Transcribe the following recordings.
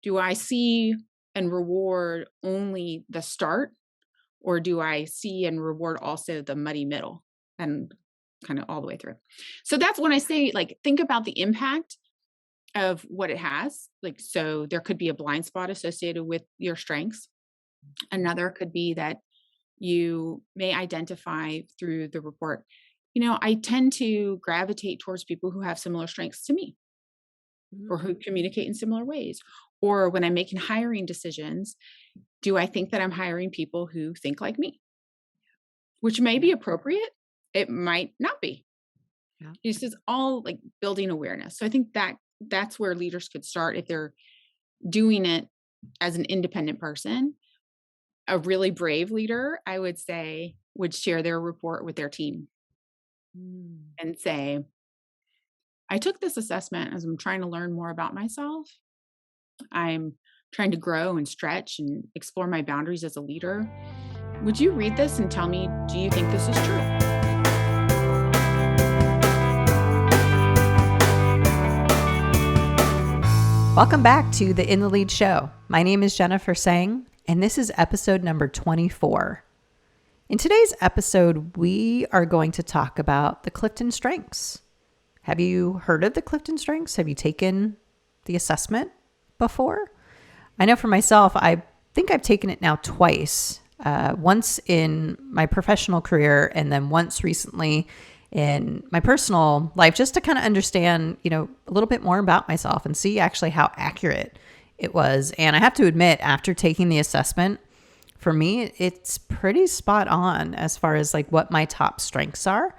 Do I see and reward only the start, or do I see and reward also the muddy middle and kind of all the way through? So that's when I say, like, think about the impact of what it has. Like, so there could be a blind spot associated with your strengths. Another could be that you may identify through the report, I tend to gravitate towards people who have similar strengths to me or who communicate in similar ways. Or when I'm making hiring decisions, do I think that I'm hiring people who think like me? Which may be appropriate. It might not be. Yeah. This is all like building awareness. So I think that that's where leaders could start if they're doing it as an independent person. A really brave leader, I would say, would share their report with their team Mm. and say, I took this assessment as I'm trying to learn more about myself. I'm trying to grow and stretch and explore my boundaries as a leader. Would you read this and tell me, do you think this is true? Welcome back to the In the Lead Show. My name is Jennifer Sang, and this is episode number 24. In today's episode, we are going to talk about the Clifton Strengths. Have you heard of the Clifton Strengths? Have you taken the assessment before? I know for myself, I think I've taken it now twice. Once in my professional career and then once recently in my personal life, just to kind of understand, a little bit more about myself and see actually how accurate it was. And I have to admit, after taking the assessment, for me, it's pretty spot on as far as like what my top strengths are.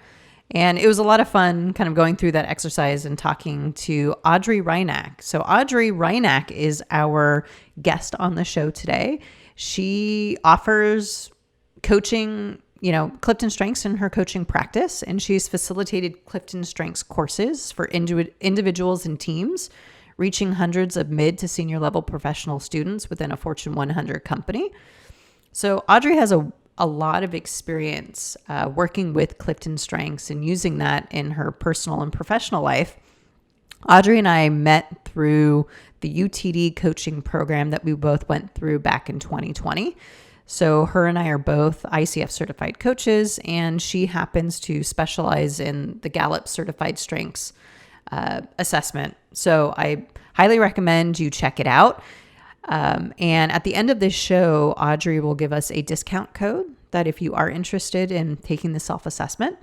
And it was a lot of fun kind of going through that exercise and talking to Audrey Rynak. So Audrey Rynak is our guest on the show today. She offers coaching, Clifton Strengths in her coaching practice, and she's facilitated Clifton Strengths courses for individuals and teams, reaching hundreds of mid to senior level professional students within a Fortune 100 company. So Audrey has a lot of experience working with Clifton Strengths and using that in her personal and professional life. Audrey and I met through the UTD coaching program that we both went through back in 2020. So her and I are both ICF certified coaches, and she happens to specialize in the Gallup Certified Strengths assessment. So I highly recommend you check it out. And at the end of this show, Audrey will give us a discount code that if you are interested in taking the self-assessment,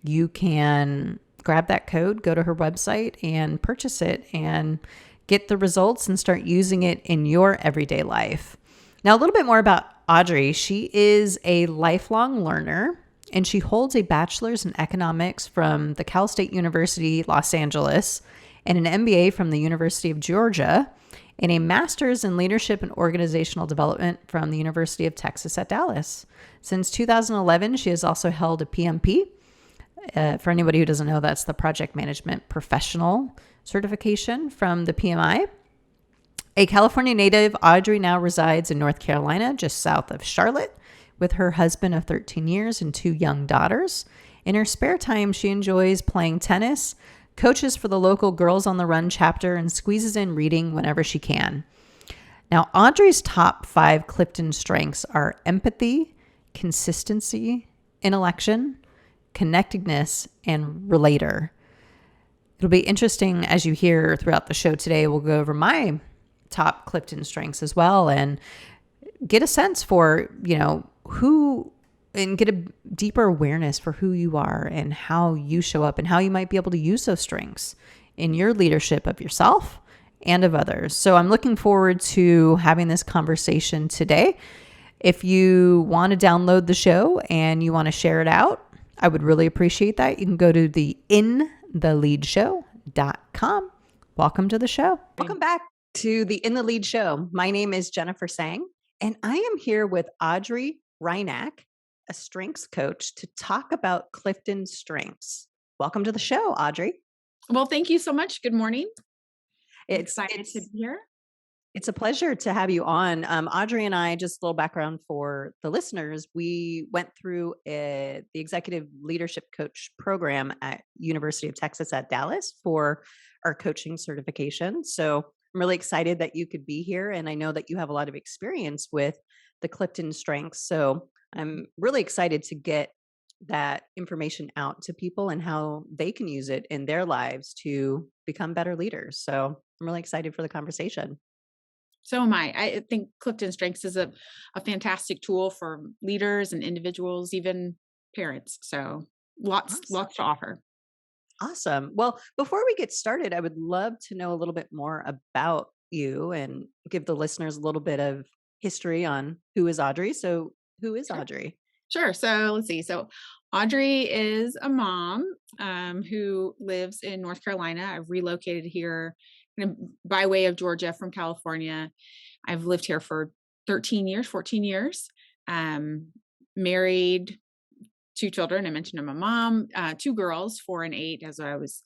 you can grab that code, go to her website and purchase it and get the results and start using it in your everyday life. Now, a little bit more about Audrey. She is a lifelong learner, and she holds a bachelor's in economics from the Cal State University, Los Angeles, and an MBA from the University of Georgia, and a master's in leadership and organizational development from the University of Texas at Dallas. Since 2011, she has also held a PMP. For anybody who doesn't know, that's the Project Management Professional certification from the PMI. A California native, Audrey now resides in North Carolina, just south of Charlotte, with her husband of 13 years and 2 young daughters. In her spare time, she enjoys playing tennis, coaches for the local Girls on the Run chapter, and squeezes in reading whenever she can. Now, Audrey's top 5 Clifton Strengths are empathy, consistency, intellection, connectedness, and relator. It'll be interesting as you hear throughout the show today. We'll go over my top Clifton Strengths as well and get a sense for, who, and get a deeper awareness for who you are and how you show up and how you might be able to use those strengths in your leadership of yourself and of others. So I'm looking forward to having this conversation today. If you want to download the show and you want to share it out, I would really appreciate that. You can go to the intheleadshow.com. Welcome to the show. Welcome back to the In the Lead Show. My name is Jennifer Sang, and I am here with Audrey Rynak, a strengths coach, to talk about Clifton Strengths. Welcome to the show, Audrey. Well, thank you so much. Good morning. It's Excited to be here. It's a pleasure to have you on. Audrey and I, just a little background for the listeners, we went through the Executive Leadership Coach program at University of Texas at Dallas for our coaching certification. So I'm really excited that you could be here. And I know that you have a lot of experience with the Clifton Strengths. So I'm really excited to get that information out to people and how they can use it in their lives to become better leaders. So I'm really excited for the conversation. So am I. I think Clifton Strengths is a fantastic tool for leaders and individuals, even parents. So Awesome. lots to offer. Awesome. Well, before we get started, I would love to know a little bit more about you and give the listeners a little bit of history on who is Audrey. So, who is Sure. Audrey? Sure. So let's see. So Audrey is a mom who lives in North Carolina. I've relocated here kind of by way of Georgia from California. I've lived here for 13 years, 14 years. Um, Married, two children. I mentioned I'm a mom, two girls, 4 and 8. As I was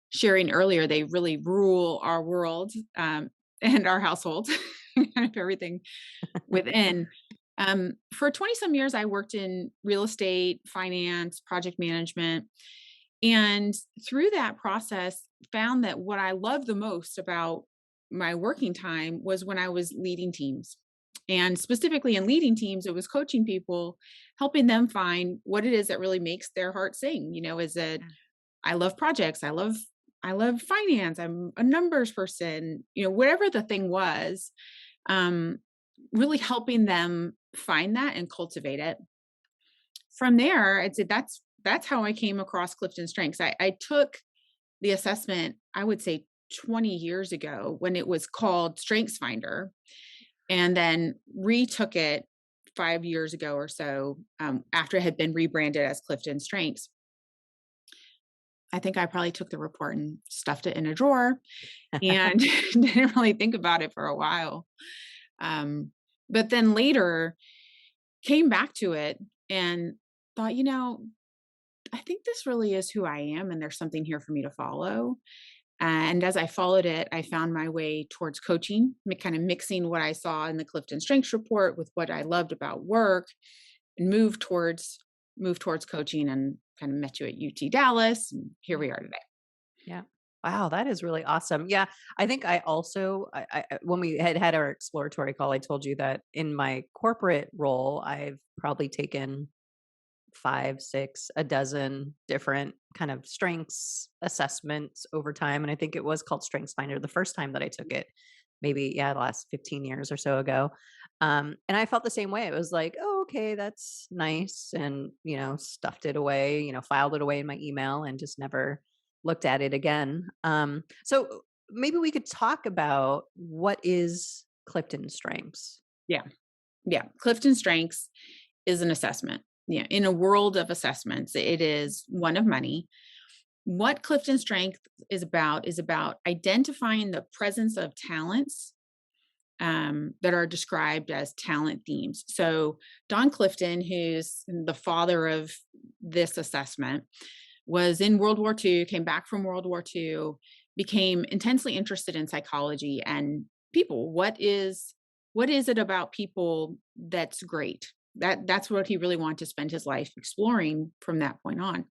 sharing earlier, they really rule our world and our household, kind of everything within. For 20 some years, I worked in real estate, finance, project management. And through that process, found that what I loved the most about my working time was when I was leading teams. And specifically in leading teams, it was coaching people, helping them find what it is that really makes their heart sing. Is it Yeah. I love projects, I love finance, I'm a numbers person, whatever the thing was, um, really helping them find that and cultivate it. From there, I'd say that's how I came across Clifton Strengths. I took the assessment, I would say 20 years ago when it was called Strengths Finder, and then retook it 5 years ago or so after it had been rebranded as Clifton Strengths. I think I probably took the report and stuffed it in a drawer and didn't really think about it for a while. Um, but then later came back to it and thought, I think this really is who I am, and there's something here for me to follow. And as I followed it, I found my way towards coaching, kind of mixing what I saw in the Clifton Strengths report with what I loved about work, and moved towards coaching, and kind of met you at UT Dallas, and here Yeah. we are today. Yeah. Wow, that is really awesome. Yeah, I think I also, when we had our exploratory call, I told you that in my corporate role, I've probably taken five, six, a dozen different kind of strengths assessments over time. And I think it was called Strengths Finder the first time that I took it, maybe, yeah, the last 15 years or so ago. And I felt the same way. It was like, oh, okay, that's nice. And, stuffed it away, filed it away in my email and just never looked at it again. So maybe we could talk about what is Clifton Strengths. Yeah. Yeah. Clifton Strengths is an assessment. Yeah. In a world of assessments, it is one of many. What Clifton Strength is about identifying the presence of talents that are described as talent themes. So Don Clifton, who's the father of this assessment, was in World War II, came back from World War II, became intensely interested in psychology and people. What is it about people that's great? That's what he really wanted to spend his life exploring from that point on.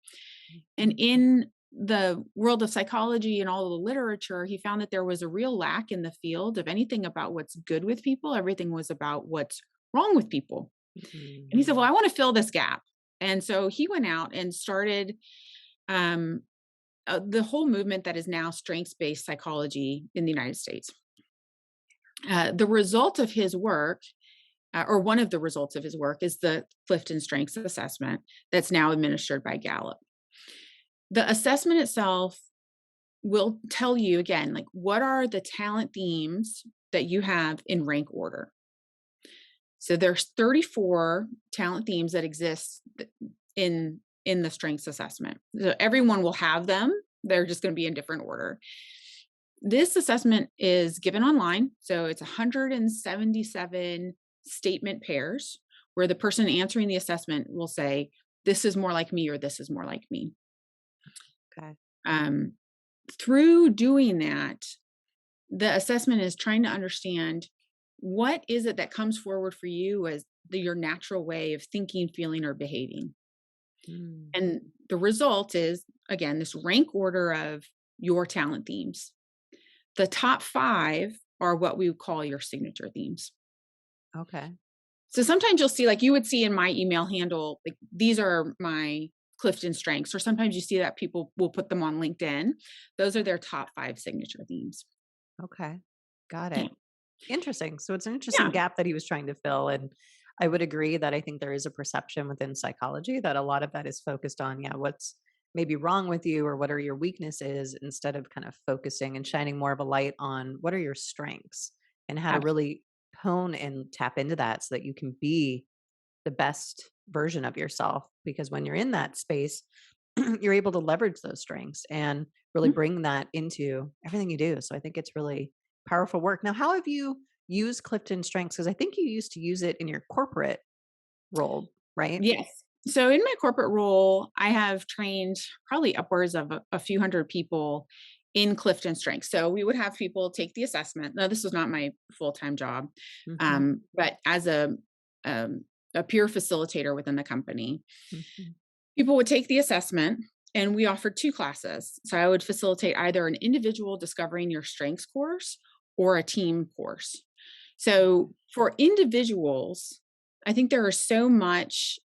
And in the world of psychology and all the literature, he found that there was a real lack in the field of anything about what's good with people. Everything was about what's wrong with people. And he said, well, Mhm. I want to fill this gap. And so he went out and started um, the whole movement that is now strengths based psychology in the United States. The result of his work, or one of the results of his work, is the Clifton Strengths Assessment that's now administered by Gallup. The assessment itself will tell you again, like, what are the talent themes that you have in rank order. So there's 34 talent themes that exist in the strengths assessment. So everyone will have them. They're just going to be in different order. This assessment is given online. So it's 177 statement pairs where the person answering the assessment will say, this is more like me, or this is more like me. Okay. Um, Through doing that, the assessment is trying to understand what is it that comes forward for you as your natural way of thinking, feeling, or behaving. Mm. And the result is, again, this rank order of your talent themes. The top five are what we would call your signature themes. Okay. So sometimes you'll see, like you would see in my email handle, like these are my Clifton Strengths, or sometimes you see that people will put them on LinkedIn. Those are their top 5 signature themes. Okay. Got Yeah. it. Interesting. So it's an interesting Yeah. gap that he was trying to fill. And I would agree that I think there is a perception within psychology that a lot of that is focused on, yeah, what's maybe wrong with you or what are your weaknesses instead of kind of focusing and shining more of a light on what are your strengths and how to Absolutely. really hone and tap into that so that you can be the best version of yourself. Because when you're in that space, you're able to leverage those strengths and really bring that into everything you do. So I think it's really powerful work. Now, how have you used Clifton Strengths? Because I think you used to use it in your corporate role, right? Yes. So in my corporate role, I have trained probably upwards of a few hundred people in Clifton Strengths. So we would have people take the assessment. Now, this was not my full-time job, Hmm. but as um, a peer facilitator within the company, Hmm. people would take the assessment, and we offered 2 classes. So I would facilitate either an individual discovering your strengths course or a team course. So for individuals, I think there is so much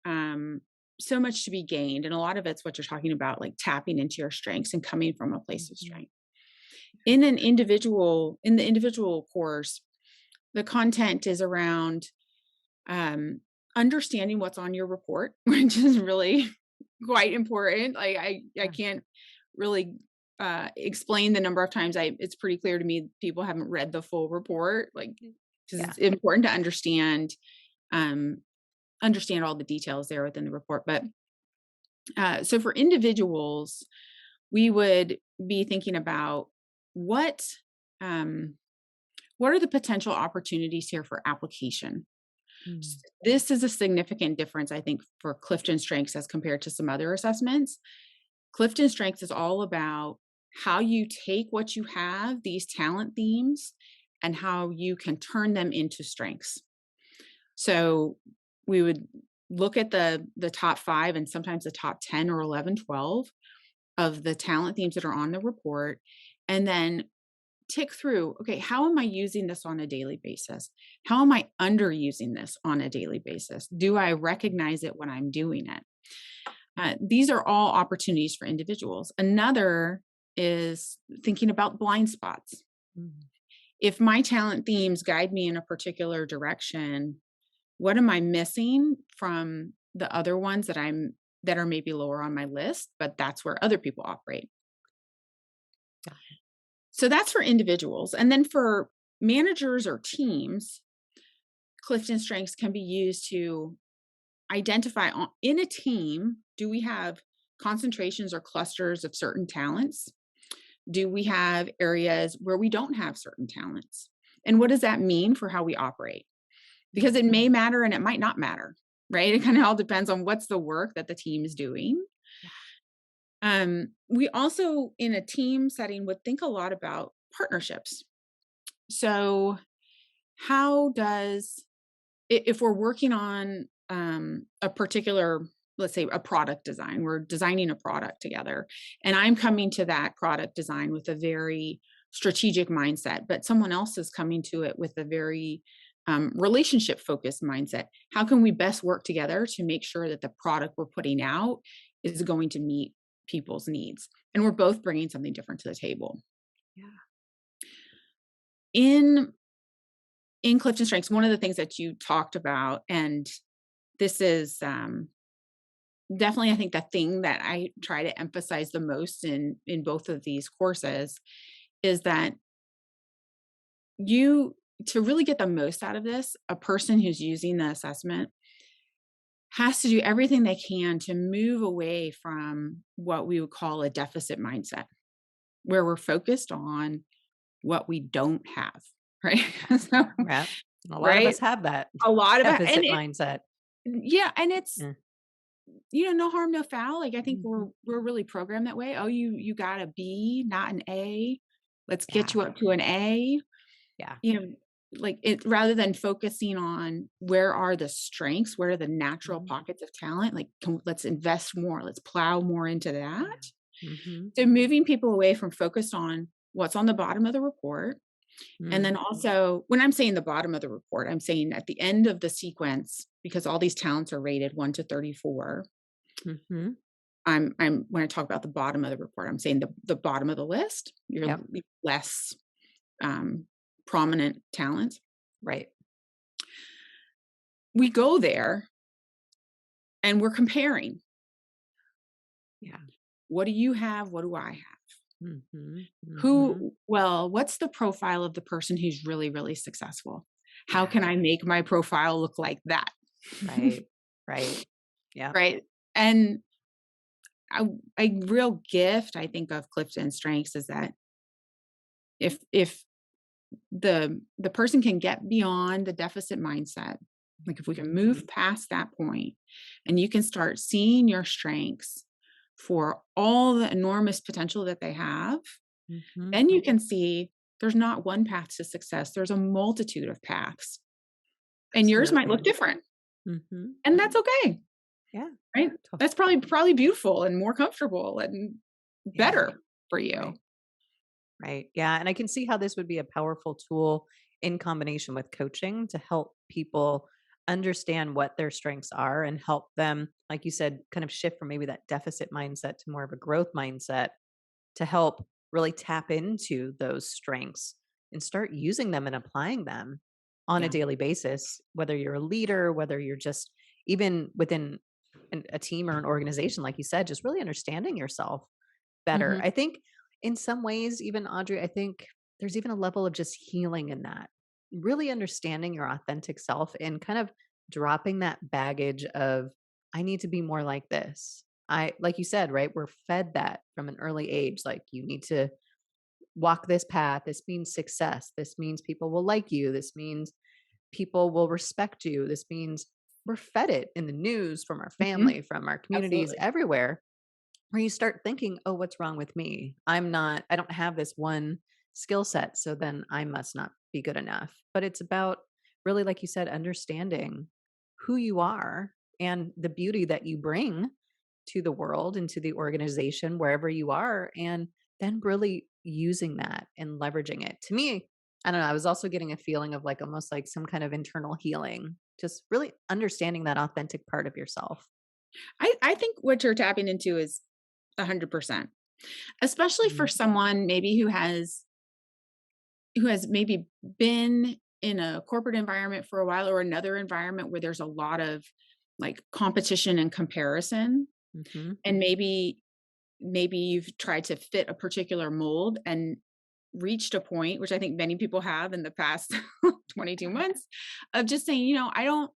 to be gained, and a lot of it's what you're talking about, like tapping into your strengths and coming from a place of Hmm. strength. In the individual course, the content is around um, understanding what's on your report, which is really quite important. Like I Yeah. can't really explain the number of times it's pretty clear to me people haven't read the full report. Like, because Yeah. it's important to um, understand all the details there within the report. But so for individuals, we would be thinking about what um, what are the potential opportunities here for application. Mm. This is a significant difference, I think, for Clifton Strengths as compared to some other assessments. Clifton Strengths is all about how you take what you have, these talent themes, and how you can turn them into strengths. So we would look at the top 5 and sometimes the top 10 or 11, 12 of the talent themes that are on the report, and then tick through, okay, how am I using this on a daily basis? How am I underusing this on a daily basis? Do I recognize it when I'm doing it? These are all opportunities for individuals. Another is thinking about blind spots. Mm. If my talent themes guide me in a particular direction, what am I missing from the other ones that are maybe lower on my list, but that's where other people operate. Yeah. So that's for individuals. And then for managers or teams, Clifton Strengths can be used to identify in a team, do we have concentrations or clusters of certain talents? Do we have areas where we don't have certain talents? And what does that mean for how we operate? Because it may matter and it might not matter, right? It kind of all depends on what's the work that the team is doing. Yeah. We also, in a team setting, would think a lot about partnerships. So, how does if we're working on a particular, let's say a product design, we're designing a product together, and I'm coming to that product design with a very strategic mindset, but someone else is coming to it with a very relationship focused mindset. How can we best work together to make sure that the product we're putting out is going to meet people's needs? And we're both bringing something different to the table. Yeah. In Clifton Strengths, one of the things that you talked about, and this is definitely, I think, the thing that I try to emphasize the most in both of these courses, is that you to really get the most out of this, a person who's using the assessment has to do everything they can to move away from what we would call a deficit mindset, where we're focused on what we don't have, right? So, Yeah. A lot of right? us have that A lot of it, and deficit mindset. yeah, and it's, Yeah. no harm, no foul. Like, I think Mhm. we're really programmed that way. Oh, you got a B, not an A. Let's get Yeah. you up to an A. Yeah. You know, like it rather than focusing on where are the strengths, where are the natural Mhm. pockets of talent, like let's invest more, let's plow more into Yeah. that. Mhm. So moving people away from focused on what's on the bottom of the report And Mm. then also, when I'm saying the bottom of the report, I'm saying at the end of the sequence, because all these talents are rated 1 to 34. Mhm. I'm when I talk about the bottom of the report, I'm saying the bottom of the list, your Yep. less um, prominent talents. Right. We go there and we're comparing. Yeah. What do you have? What do I have? Mhm. Mhm. What's the profile of the person who's really, really successful? How Yeah. can I make my profile look like that? Right. Right. Yeah. Right. And a, a real gift, I think, of Clifton Strengths is that if the person can get beyond the deficit mindset, like if we can move past that point and you can start seeing your strengths for all the enormous potential that they have, Mhm. then you can see there's not one path to success, there's a multitude of paths, and yours might look Absolutely. different, Mhm. and that's okay, Yeah. right? To That's probably beautiful and more comfortable and Yeah. better for you. Right. Right. Yeah. And I can see how this would be a powerful tool in combination with coaching to help people understand what their strengths are and help them, like you said, kind of shift from maybe that deficit mindset to more of a growth mindset to help really tap into those strengths and start using them and applying them on a Yeah. daily basis, whether you're a leader, whether you're just even within a team or an organization, like you said, just really understanding yourself better. Mhm. I think in some ways, even Audrey, I think there's even a level of just healing in that. Really understanding your authentic self and kind of dropping that baggage of, I need to be more like this. Like you said, right? We're fed that from an early age. Like, you need to walk this path. This means success. This means people will like you. This means people will respect you. This means we're fed it in the news from our Mhm. family, from our communities, Absolutely. everywhere, where you start thinking, "Oh, what's wrong with me? I don't have this one skill set, so then I must not be good enough." But it's about really, like you said, understanding who you are and the beauty that you bring to the world and to the organization wherever you are, and then really using that and leveraging it. To me, I don't know, I was also getting a feeling of like almost like some kind of internal healing, just really understanding that authentic part of yourself. I think what you're tapping into is 100%, especially for Mm. someone maybe who has maybe been in a corporate environment for a while or another environment where there's a lot of like competition and comparison, Mhm. and maybe you've tried to fit a particular mold and reached a point, which I think many people have in the past 22 months, of just saying, I don't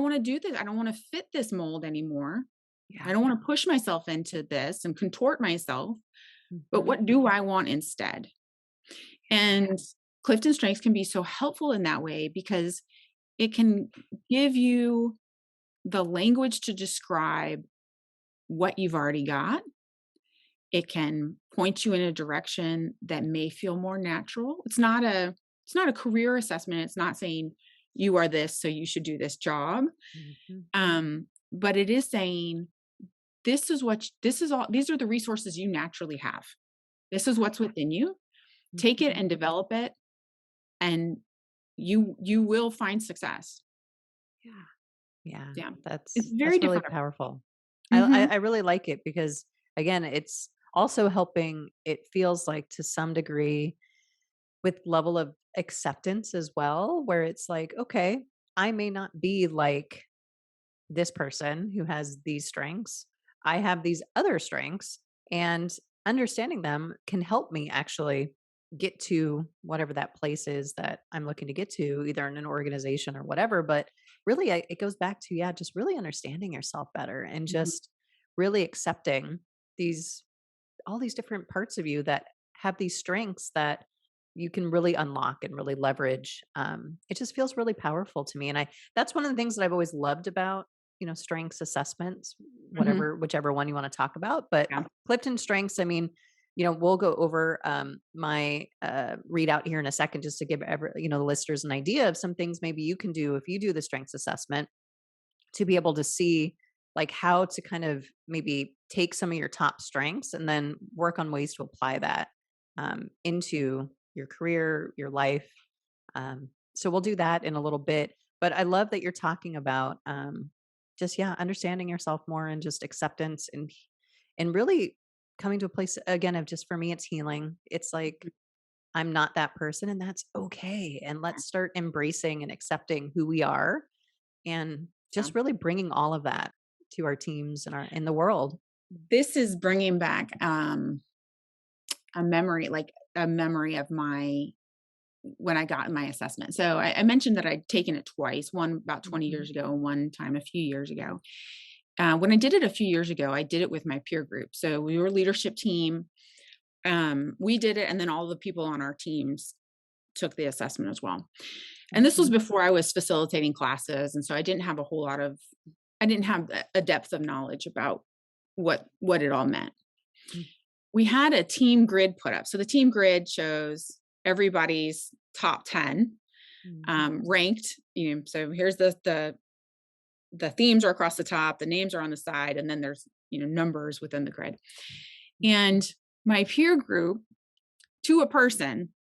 want to do this. I don't want to fit this mold anymore. I Yeah. don't want to push myself into this and contort myself, but Mhm. what do I want instead? And Clifton Strengths can be so helpful in that way because it can give you the language to describe what you've already got. It can point you in a direction that may feel more natural. It's not a career assessment. It's not saying you are this, so you should do this job. Mhm. But it is saying this is all these are the resources you naturally have. This is what's within you. Take it Mhm. and develop it, and you will find success. Yeah. Yeah. Yeah. It's very That's really different. powerful. Mhm. I really like it because again, it's also helping, it feels like to some degree with level of acceptance as well, where it's like, okay, I may not be like this person who has these strengths. I have these other strengths, and understanding them can help me actually get to whatever that place is that I'm looking to get to, either in an organization or whatever. But really, it goes back to, yeah, just really understanding yourself better and Mhm. just really accepting these, all these different parts of you that have these strengths that you can really unlock and really leverage. It just feels really powerful to me, and that's one of the things that I've always loved about, strengths assessments, Mhm. whichever one you want to talk about. But Yeah. Clifton Strengths, I mean, we'll go over my readout here in a second, just to give the listeners an idea of some things maybe you can do if you do the strengths assessment to be able to see like how to kind of maybe take some of your top strengths and then work on ways to apply that into your career, your life. So we'll do that in a little bit. But I love that you're talking about just yeah, understanding yourself more and just acceptance and really coming to a place again of just for me, it's healing. It's like I'm not that person, and that's okay. And let's start embracing and accepting who we are, and Yeah. just really bringing all of that to our teams and our in the world. This is bringing back a memory of my when I got my assessment. So I mentioned that I'd taken it twice, one about 20 Mhm. years ago, and one time a few years ago. When I did it a few years ago, I did it with my peer group. So we were a leadership team. We did it, and then all the people on our teams took the assessment as well. And this was Okay. before I was facilitating classes, and so I didn't have a depth of knowledge about what it all meant. Mm. We had a team grid put up. So the team grid shows everybody's top 10 Mhm. ranked. So here's the themes are across the top, the names are on the side, and then there's numbers within the grid. Mhm. And my peer group, to a person,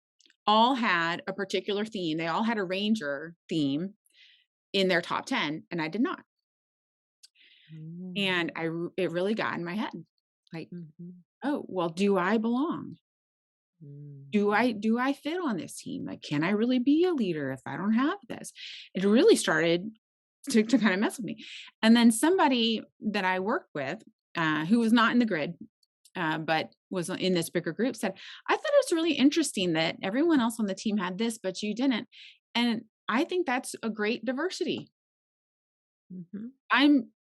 all had a particular theme. They all had a ranger theme in their top 10, and I did not. Mm. And it really got in my head. Like, Mhm. oh, well, do I belong? Mm. Do I fit on this team? Like, can I really be a leader if I don't have this? It really started to kind of mess with me. And then somebody that I worked with, who was not in the grid, but was in this bigger group, said, I thought it was really interesting that everyone else on the team had this, but you didn't. And I think that's a great diversity. Mhm.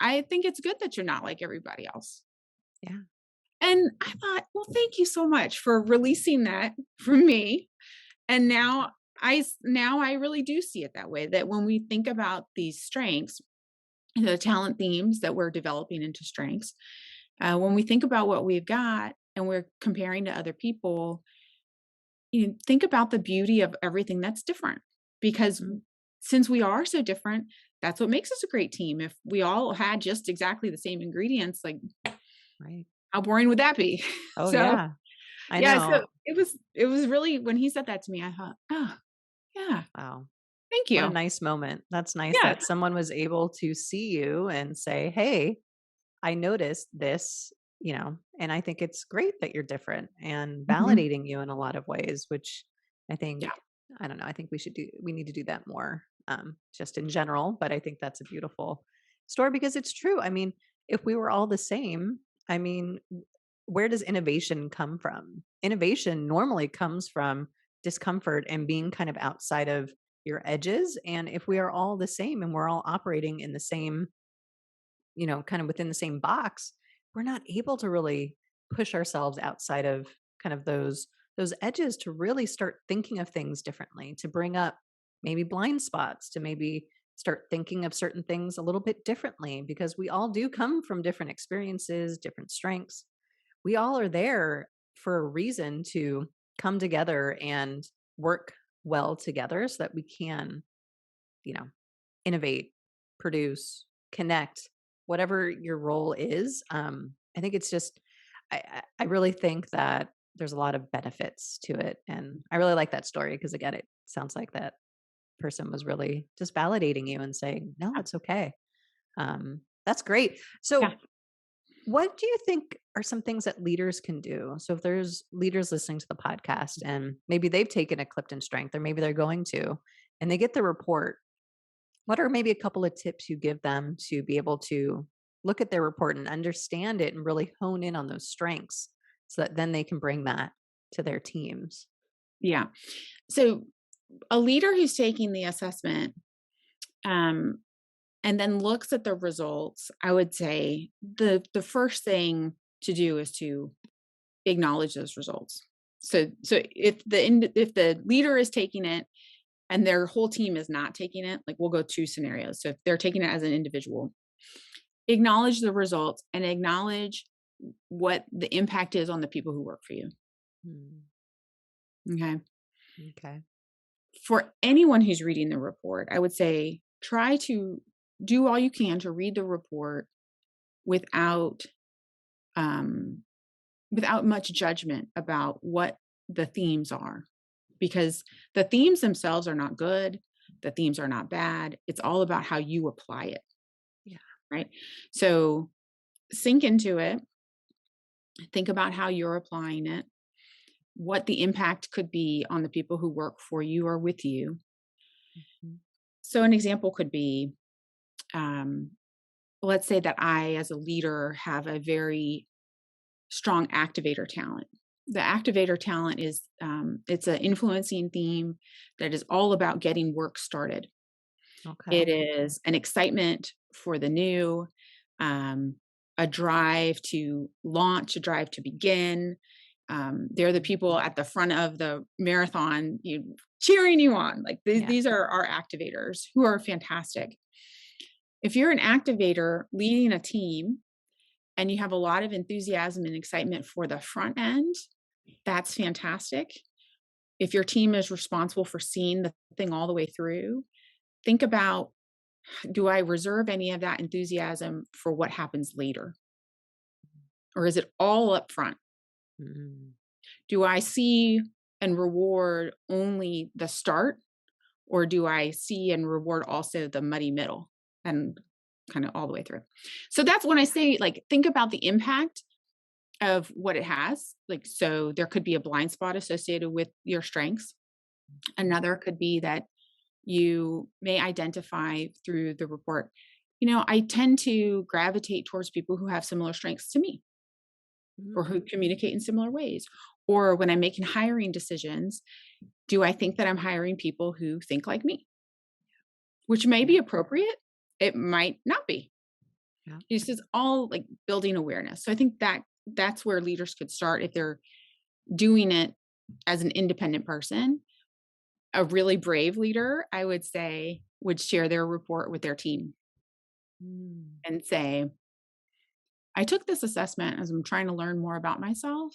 I think it's good that you're not like everybody else. Yeah. And I thought, well, thank you so much for releasing that from me. And now I really do see it that way, that when we think about these strengths, the talent themes that we're developing into strengths, when we think about what we've got and we're comparing to other people, think about the beauty of everything that's different. Because Mhm. since we are so different, that's what makes us a great team. If we all had just exactly the same ingredients, like Right. how boring would that be? Oh, So yeah. I yeah, so know. it was really, when he said that to me, I thought, oh yeah, Wow. thank What a you. nice moment. That's nice Yeah. that someone was able to see you and say, "Hey, I noticed this, and I think it's great that you're different," and Mhm. validating you in a lot of ways, which I think, Yeah. I don't know, I think we need to do that more, just in general. But I think that's a beautiful story because it's true. I mean, if we were all the same, I mean, where does innovation come from? Innovation normally comes from discomfort and being kind of outside of your edges. And if we are all the same and we're all operating in the same, kind of within the same box, we're not able to really push ourselves outside of kind of those edges to really start thinking of things differently, to bring up maybe blind spots, to maybe start thinking of certain things a little bit differently because we all do come from different experiences, different strengths. We all are there for a reason to come together and work well together so that we can, you know, innovate, produce, connect, whatever your role is. I think it's just, I really think that there's a lot of benefits to it. And I really like that story because, again, it sounds like that person was really just validating you and saying, no, it's okay. That's great. Yeah. So, what do you think are some things that leaders can do? So, if there's leaders listening to the podcast and maybe they've taken a Clifton Strength or maybe they're going to, and they get the report, what are maybe a couple of tips you give them to be able to look at their report and understand it and really hone in on those strengths so that then they can bring that to their teams? Yeah. So a leader who's taking the assessment, um, and then looks at the results, I would say the first thing to do is to acknowledge those results. So if the leader is taking it and their whole team is not taking it, like we'll go two scenarios. So if they're taking it as an individual, acknowledge the results and acknowledge what the impact is on the people who work for you. Mm, Okay. okay. For anyone who's reading the report, I would say try to do all you can to read the report without um, without much judgment about what the themes are. because the themes themselves are not good. The themes are not bad. It's all about how you apply it, Yeah. right? So sink into it. Think about how you're applying it, what the impact could be on the people who work for you or with you. Mhm. So an example could be, um, let's say that I, as a leader, have a very strong activator talent. The activator talent is it's an influencing theme that is all about getting work started. It Okay. is an excitement for the new, um, a drive to launch, a drive to begin. They're the people at the front of the marathon, you cheering you on. Like Yeah. these are our activators who are fantastic. If you're an activator leading a team and you have a lot of enthusiasm and excitement for the front end, that's fantastic. If your team is responsible for seeing the thing all the way through, think about, do I reserve any of that enthusiasm for what happens later? Or is it all up front? Mm. Do I see and reward only the start, or do I see and reward also the muddy middle and kind of all the way through? So that's when I say, like, think about the impact of what it has. Like, so there could be a blind spot associated with your strengths. Another could be that you may identify through the report, I tend to gravitate towards people who have similar strengths to me or who Mm. communicate in similar ways. Or when I'm making hiring decisions, do I think that I'm hiring people who think like me? Which may Yeah. be appropriate. It might not be. Yeah. It's just all like building awareness. So I think that that's where leaders could start if they're doing it as an independent person. A really brave leader, I would say, would share their report with their team Mm. and say, I took this assessment as I'm trying to learn more about myself.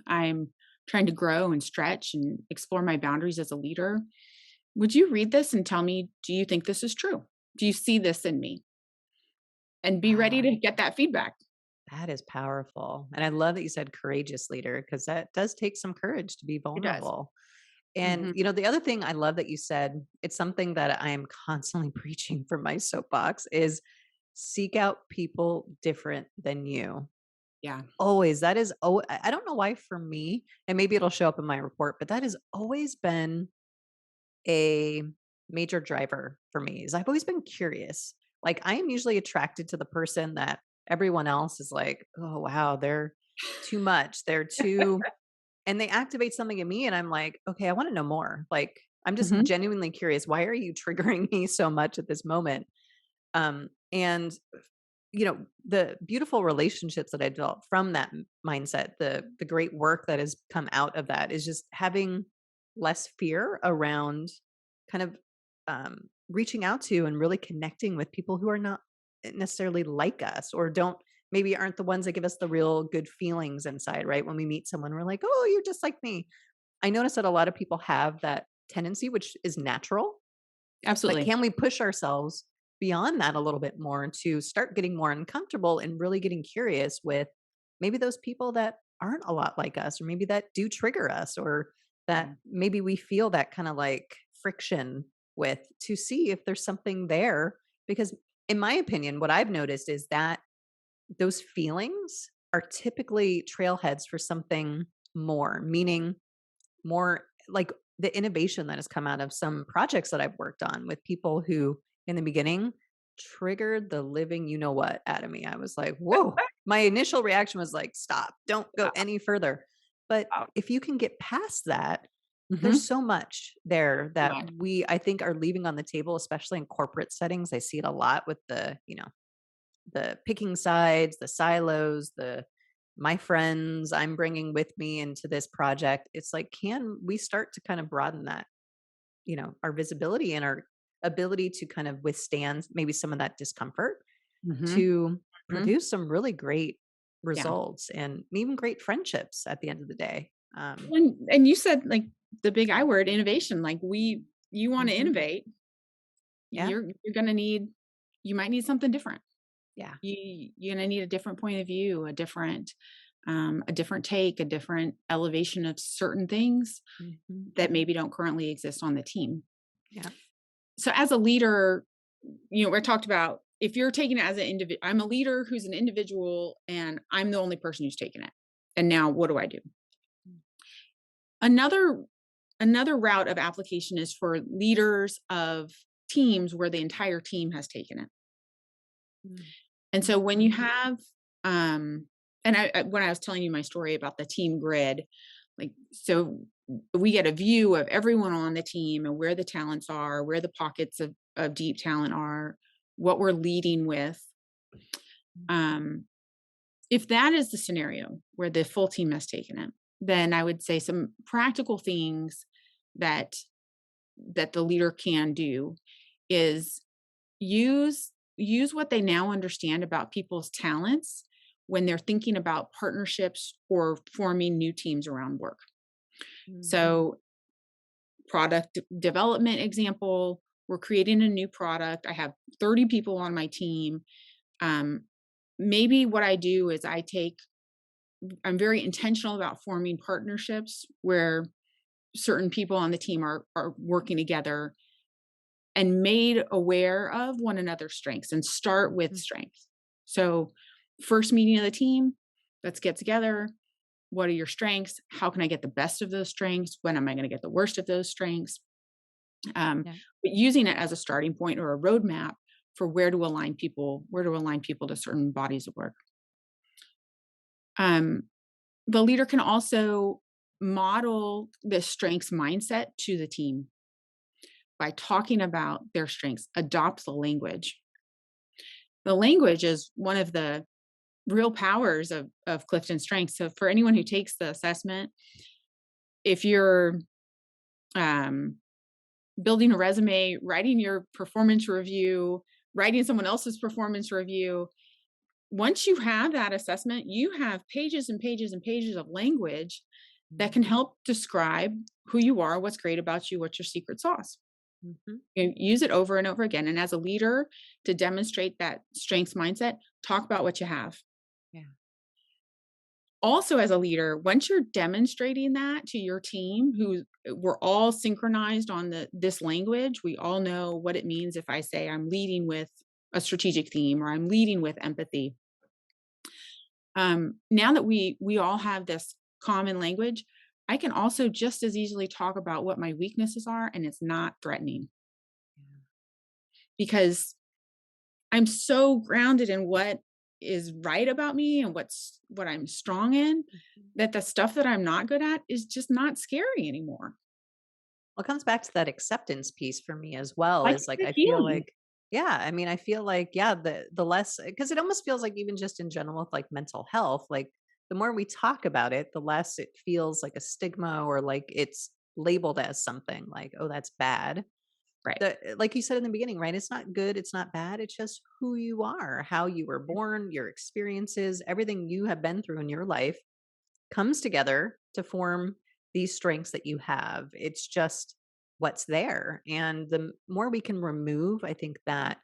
I'm trying to grow and stretch and explore my boundaries as a leader. Would you read this and tell me, do you think this is true? Do you see this in me? And be ready Wow. to get that feedback. That is powerful. And I love that you said courageous leader because that does take some courage to be It does. vulnerable. And, Hmm. the other thing I love that you said, it's something that I am constantly preaching from my soapbox is seek out people different than you. Yeah. Always. That is, oh, I don't know why for me, and maybe it'll show up in my report, but that has always been a major driver for me is I've always been curious. Like I am usually attracted to the person that everyone else is like, "Oh, wow, they're too much. They're too," and they activate something in me and I'm like, "Okay, I want to know more." Like I'm just Hmm. genuinely curious. Why are you triggering me so much at this moment? And the beautiful relationships that I developed from that mindset, the great work that has come out of that is just having less fear around kind of reaching out to and really connecting with people who are not necessarily like us or don't maybe aren't the ones that give us the real good feelings inside, right? When we meet someone, we're like, oh, you're just like me. I notice that a lot of people have that tendency, which is natural, but Absolutely. can we push ourselves beyond that a little bit more to start getting more uncomfortable and really getting curious with maybe those people that aren't a lot like us, or maybe that do trigger us, or that Yeah. maybe we feel that kind of like friction with to see if there's something there? Because, in my opinion, what I've noticed is that those feelings are typically trailheads for something more, meaning more like the innovation that has come out of some projects that I've worked on with people who in the beginning triggered the living you know what out of me. I was like, whoa. My initial reaction was like, stop, don't go any further. But Wow. if you can get past that, there's Hmm. so much there So that much. I think, are leaving on the table, especially in corporate settings. I see it a lot with the picking sides, the silos, the my friends I'm bringing with me into this project. It's like, can we start to kind of broaden that, our visibility and our ability to kind of withstand maybe some of that discomfort Hmm. to Hmm. produce some really great Yeah. results and even great friendships at the end of the day. And you said like the big I word, innovation. Like you want to Mhm. innovate, Yeah. you're gonna need, you might need something different. Yeah. You're gonna need a different point of view, a different a different take, a different elevation of certain things Mhm. that maybe don't currently exist on the team. Yeah. So as a leader, we talked about if you're taking it as an individual, I'm a leader who's an individual and I'm the only person who's taken it. And now what do I do? Another another route of application is for leaders of teams where the entire team has taken it. Mm. And so when you have and when I was telling you my story about the team grid, like so we get a view of everyone on the team and where the talents are, where the pockets of deep talent are, what we're leading with. Um, if that is the scenario where the full team has taken it, then I would say some practical things that the leader can do is use what they now understand about people's talents when they're thinking about partnerships or forming new teams around work. Mm. So, product development example, we're creating a new product. I have 30 people on my team. Um, maybe what I do is I'm very intentional about forming partnerships where certain people on the team are working together and made aware of one another's strengths and start with Mm. strengths. So, first meeting of the team, let's get together. What are your strengths? How can I get the best of those strengths? When am I going to get the worst of those strengths? Yeah. But using it as a starting point or a roadmap for where to align people to certain bodies of work. Um, the leader can also model the strengths mindset to the team by talking about their strengths, adopt the language. The language is one of the real powers of Clifton Strengths. So for anyone who takes the assessment, if you're um, building a resume, writing your performance review, writing someone else's performance review, once you have that assessment, you have pages and pages and pages of language that can help describe who you are, what's great about you, what's your secret sauce. Mhm. You use it over and over again. And as a leader, to demonstrate that strengths mindset, talk about what you have. Yeah. Also, as a leader, once you're demonstrating that to your team, who we're all synchronized on this language, we all know what it means if I say I'm leading with a strategic theme or I'm leading with empathy. Now that we all have this common language, I can also just as easily talk about what my weaknesses are, and it's not threatening Yeah. because I'm so grounded in what is right about me and what I'm strong in, Mhm. that the stuff that I'm not good at is just not scary anymore. Well, it comes back to that acceptance piece for me as well. Like Is like the I feel healing. like, yeah, I mean, I feel like, yeah, the less because it almost feels like even just in general with like mental health, like the more we talk about it, the less it feels like a stigma or like it's labeled as something like, oh, that's bad. Right. Like you said in the beginning, right? It's not good, it's not bad. It's just who you are, how you were born, your experiences, everything you have been through in your life comes together to form these strengths that you have. It's just what's there. And the more we can remove, I think, that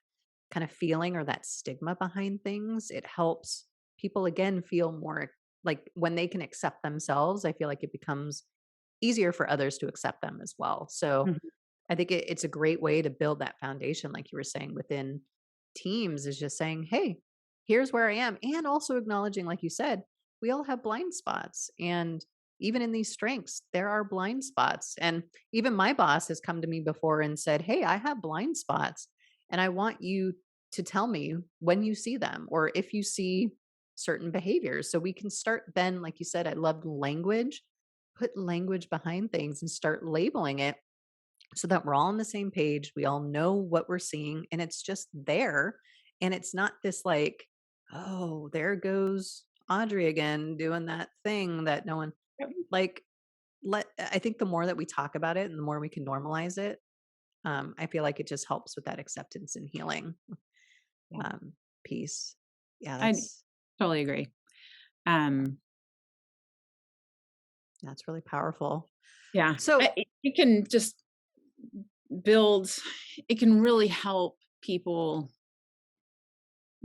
kind of feeling or that stigma behind things, it helps people again feel more like when they can accept themselves, I feel like it becomes easier for others to accept them as well. So Mhm. I think it's a great way to build that foundation, like you were saying, within teams is just saying, hey, here's where I am. And also acknowledging, like you said, we all have blind spots. And even in these strengths, there are blind spots. And even my boss has come to me before and said, hey, I have blind spots. And I want you to tell me when you see them or if you see certain behaviors. So we can start then, like you said, I love language, put language behind things and start labeling it so that we're all on the same page. We all know what we're seeing and it's just there. And it's not this like, oh, there goes Audrey again doing that thing that no one Yep. like. I think the more that we talk about it and the more we can normalize it, I feel like it just helps with that acceptance and healing Yeah. piece. Yeah, I that's totally agree. Um, that's really powerful. yeah, So, it can just build. It can really help people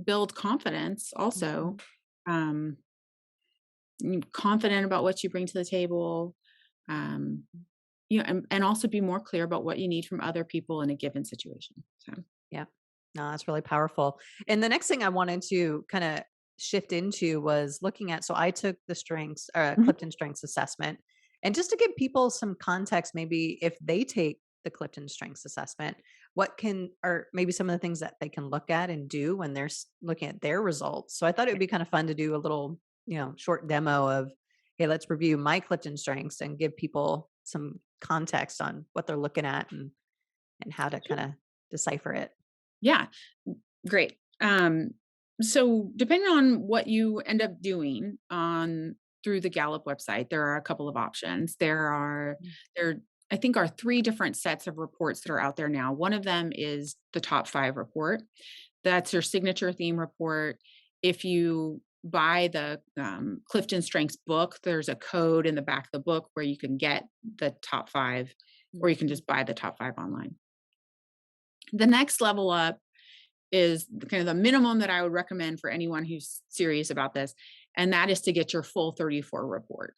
build confidence. Also, mhm, um, confident about what you bring to the table, um, and also be more clear about what you need from other people in a given situation. So, Yeah. No, that's really powerful. And the next thing I wanted to kind of shift into was looking at, so I took the mhm. Clifton Strengths assessment. And just to give people some context, maybe if they take the Clifton Strengths assessment, or maybe some of the things that they can look at and do when they're looking at their results. So I thought it would be kind of fun to do a little, short demo of, hey, let's review my Clifton Strengths and give people some context on what they're looking at and how to kind of decipher it. Yeah, great. So depending on what you end up doing on through the Gallup website, there are a couple of options. There I think are three different sets of reports that are out there now. One of them is the top five report. That's your signature theme report. If you buy the Clifton Strengths book, there's a code in the back of the book where you can get the top five, or you can Mhm. just buy the top five online. The next level up is kind of the minimum that I would recommend for anyone who's serious about this, and that is to get your full 34 report.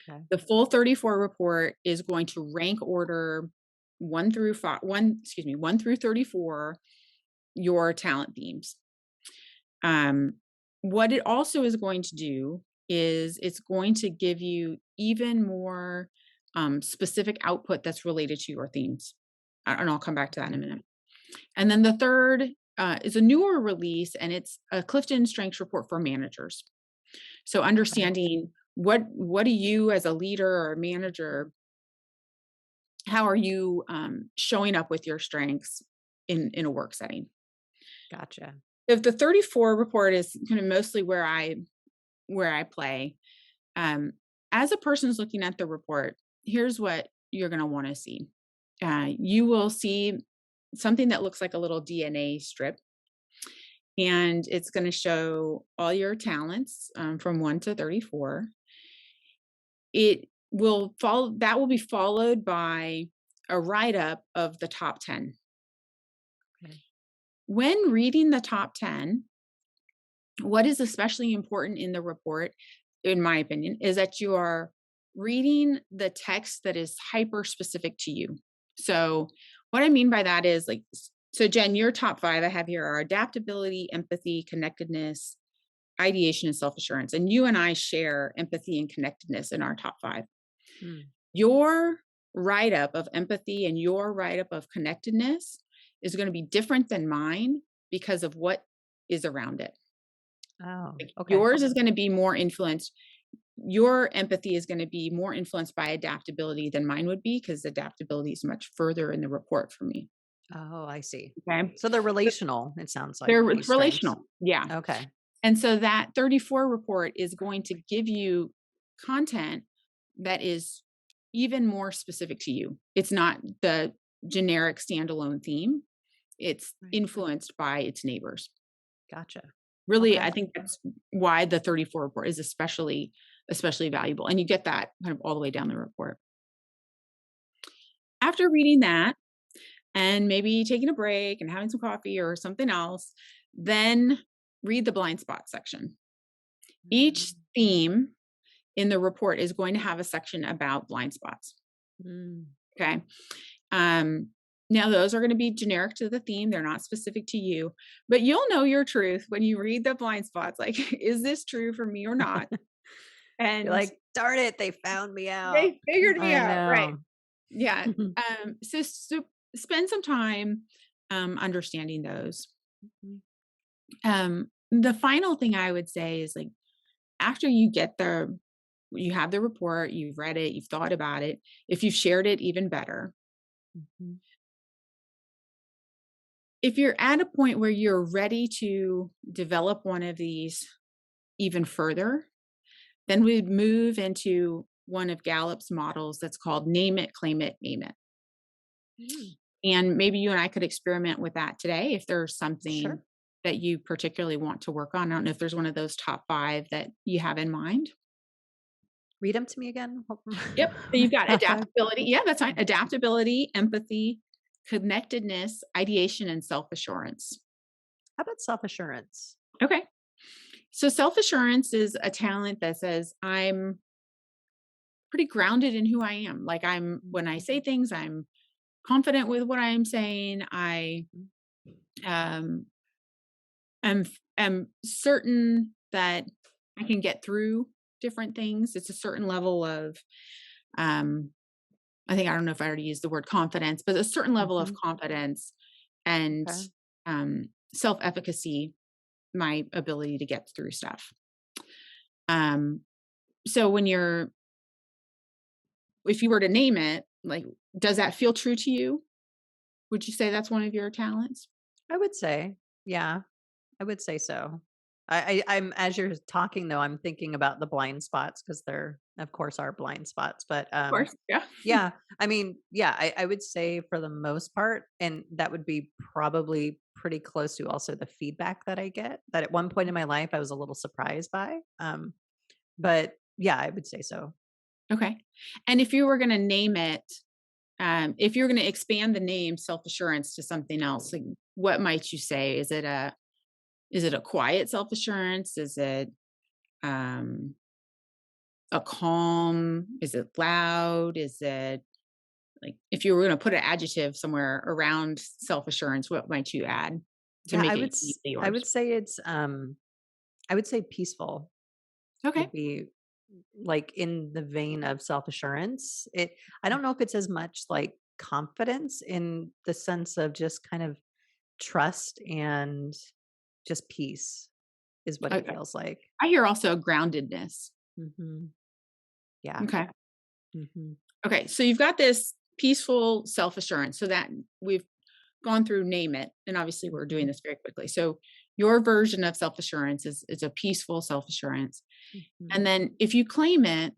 Okay. The full 34 report is going to rank order 1 through 34 your talent themes. Um, what it also is going to do is it's going to give you even more specific output that's related to your themes. And I'll come back to that in a Okay. minute. And then the third is a newer release, and it's a Clifton Strengths report for managers. So Okay. understanding what do you as a leader or a manager, how are you showing up with your strengths in a work setting? Gotcha. If the 34 report is kind of mostly where I play, um, as a person's looking at the report, here's what you're going to want to see. You will see something that looks like a little DNA strip, and it's going to show all your talents from 1 to 34. It will follow that will be followed by a write up of the top 10. Okay. When reading the top 10, what is especially important in the report, in my opinion, is that you are reading the text that is hyper specific to you. So, what I mean by that is so Jen, your top five I have here are adaptability, empathy, connectedness, ideation, and self assurance. And you and I share empathy and connectedness in our top five. Mm. Your write up of empathy and your write up of connectedness is going to be different than mine because of what is around it. Oh, Like okay. yours is going to be more influenced. Your empathy is going to be more influenced by adaptability than mine would be because adaptability is much further in the report for me. Oh, I see. Okay. So they're So relational, it sounds like, they're these strengths. relational. Yeah. Okay. And so that 34 report is going to give you content that is even more specific to you. It's not the generic standalone theme, it's Right. influenced by its neighbors. Gotcha. Really, Okay. I think that's why the 34 report is especially valuable. And you get that kind of all the way down the report. After reading that and maybe taking a break and having some coffee or something else, then read the blind spot section. Each Mm. theme in the report is going to have a section about blind spots. Mm. Okay. Um, Now, those are going to be generic to the theme. They're not specific to you, but you'll know your truth when you read the blind spots. Like, is this true for me or not? You're And like, darn it, they found me out. they figured me I out. Right. know. Yeah. So spend some time understanding those. The final thing I would say is like, after you have the report, you've read it, you've thought about it. If you've shared it, even better. Mhm. If you're at a point where you're ready to develop one of these even further, then we'd move into one of Gallup's models that's called name it, claim it, name it. Mm. And maybe you and I could experiment with that today if there's something Sure. that you particularly want to work on. I don't know if there's one of those top five that you have in mind. Read them to me again. Yep. So you've got Top 5. adaptability. Yeah, that's fine. Adaptability, empathy, connectedness, ideation, and self assurance. How about self-assurance? Okay. So self-assurance is a talent that says I'm pretty grounded in who I am. Like when I say things, I'm confident with what I'm saying. I um am certain that I can get through different things. It's a certain level of um I don't know if I already used the word confidence, but a certain level of Mhm. confidence and Okay. self-efficacy, my ability to get through stuff. Um so if you were to name it, like, does that feel true to you? Would you say that's one of your talents? I would say, yeah, I would say so. I'm as you're talking though, I'm thinking about the blind spots because there, of course, are blind spots. But Of course, yeah. yeah, I mean, yeah, I would say for the most part, and that would be probably pretty close to also the feedback that I get. That at one point in my life, I was a little surprised by. But yeah, I would say so. Okay. And if you were gonna name it, if you're gonna expand the name self-assurance to something else, like, what might you say? Is it a quiet self-assurance? Is it, um, a calm? Is it loud? Is it like, if you were gonna put an adjective somewhere around self-assurance, what might you add to Yeah, make it uniquely I yours? would say it's I would say peaceful Okay. would be like in the vein of self-assurance. I don't know if it's as much like confidence in the sense of just kind of trust and just peace is what it Okay. feels like. I hear also groundedness. Mhm. Yeah. Okay. Mhm. Okay. So you've got this peaceful self-assurance. So that we've gone through name it, and obviously we're doing Mhm. this very quickly. So your version of self-assurance is a peaceful self-assurance. And Mhm. then if you claim it,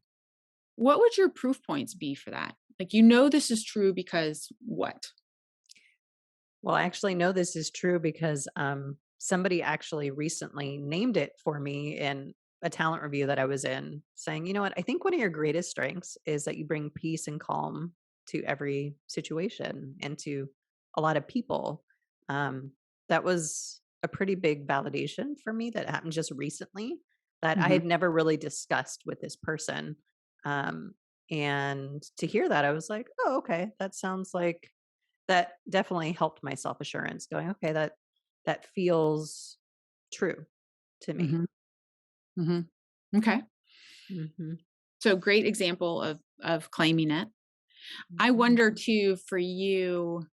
what would your proof points be for that? Like, this is true because what? Well, I actually know this is true because somebody actually recently named it for me in a talent review that I was in, saying, you know what, I think one of your greatest strengths is that you bring peace and calm to every situation and to a lot of people. Um, that was a pretty big validation for me that happened just recently that I Mhm. had never really discussed with this person. Um, and to hear that, I was like, oh, okay, that sounds like that definitely helped my self-assurance going, "Okay, that feels true to me." Mhm. Mhm. Okay. Mhm. So great example of claiming it. I Mhm. wonder too for you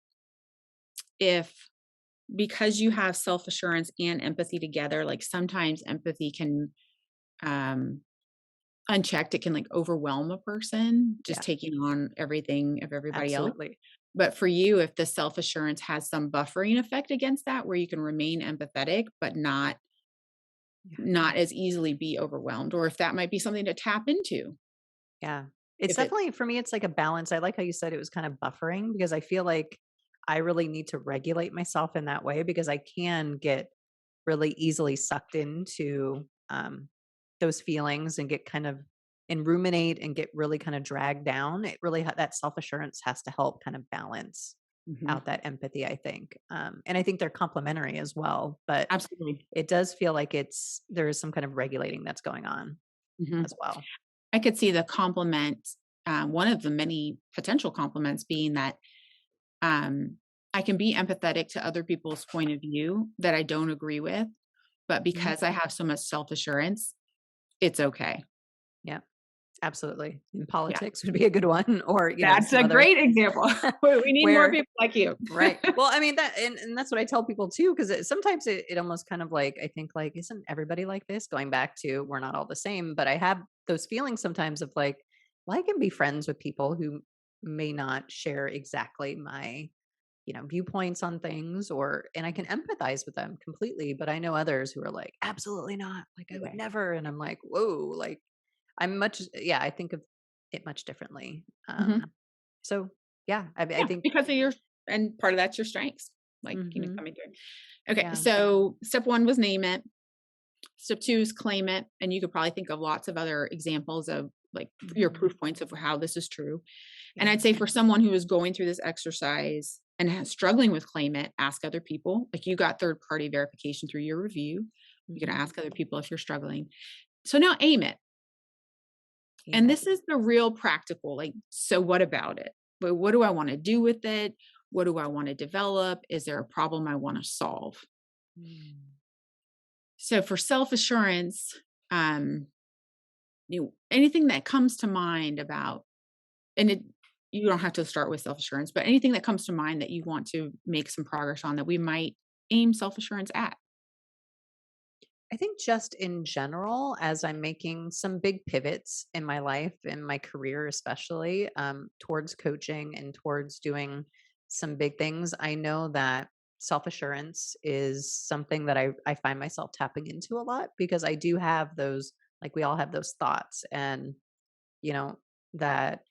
if, because you have self-assurance and empathy together, like sometimes empathy can um unchecked, it can like overwhelm a person just Yeah, taking on everything of everybody else. absolutely. But for you, if the self-assurance has some buffering effect against that, where you can remain empathetic, but Yeah, not as easily be overwhelmed, or if that might be something to tap into. yeah. It's If it definitely for me, it's like a balance. I like how you said it was kind of buffering because I feel like I really need to regulate myself in that way because I can get really easily sucked into those feelings and get kind of and ruminate and get really kind of dragged down. It really that self assurance has to help kind of balance Mhm. out that empathy. I think, and I think they're complementary as well. But Absolutely. it does feel like there is some kind of regulating that's going on Mhm. as well. I could see the compliment, one of the many potential compliments being that um, I can be empathetic to other people's point of view that I don't agree with, but Mhm. because I have so much self-assurance, it's okay. Yeah, absolutely. In Yeah, politics would be a good one, or that's some a other great example. We need more where people like you. right. Well, I mean and that's what I tell people too, because sometimes it almost kind of like I think like, isn't everybody like this? Going back to we're not all the same, but I have those feelings sometimes of like, well, I can be friends with people who may not share exactly my viewpoints on things, or and I can empathize with them completely. But I know others who are like, absolutely not. Like I would Okay. never. And I'm like, whoa, like I'm much yeah, I think of it much differently. Mhm. So yeah, I Yeah, think. because of your and part of that's your strengths, like, Hmm. coming through. Okay, Yeah. so step 1 was name it. Step 2 is claim it, and you could probably think of lots of other examples of, like, your Mhm. proof points of how this is true. And Yeah. I'd say for someone who is going through this exercise and struggling with claim it, ask other people. Like, you got third party verification through your review. You can Mhm. ask other people if you're struggling. So now aim it. And Amen. this is the real practical, like, so what about it? But what do I want to do with it? What do I want to develop? Is there a problem I want to solve? Mm. So for self-assurance, um, anything that comes to mind about, and you don't have to start with self-assurance, but anything that comes to mind that you want to make some progress on that we might aim self-assurance at. I think just in general, as I'm making some big pivots in my life, in my career, especially towards coaching and towards doing some big things, I know that self assurance is something that I find myself tapping into a lot because I do have those, like we all have those thoughts and, you know, that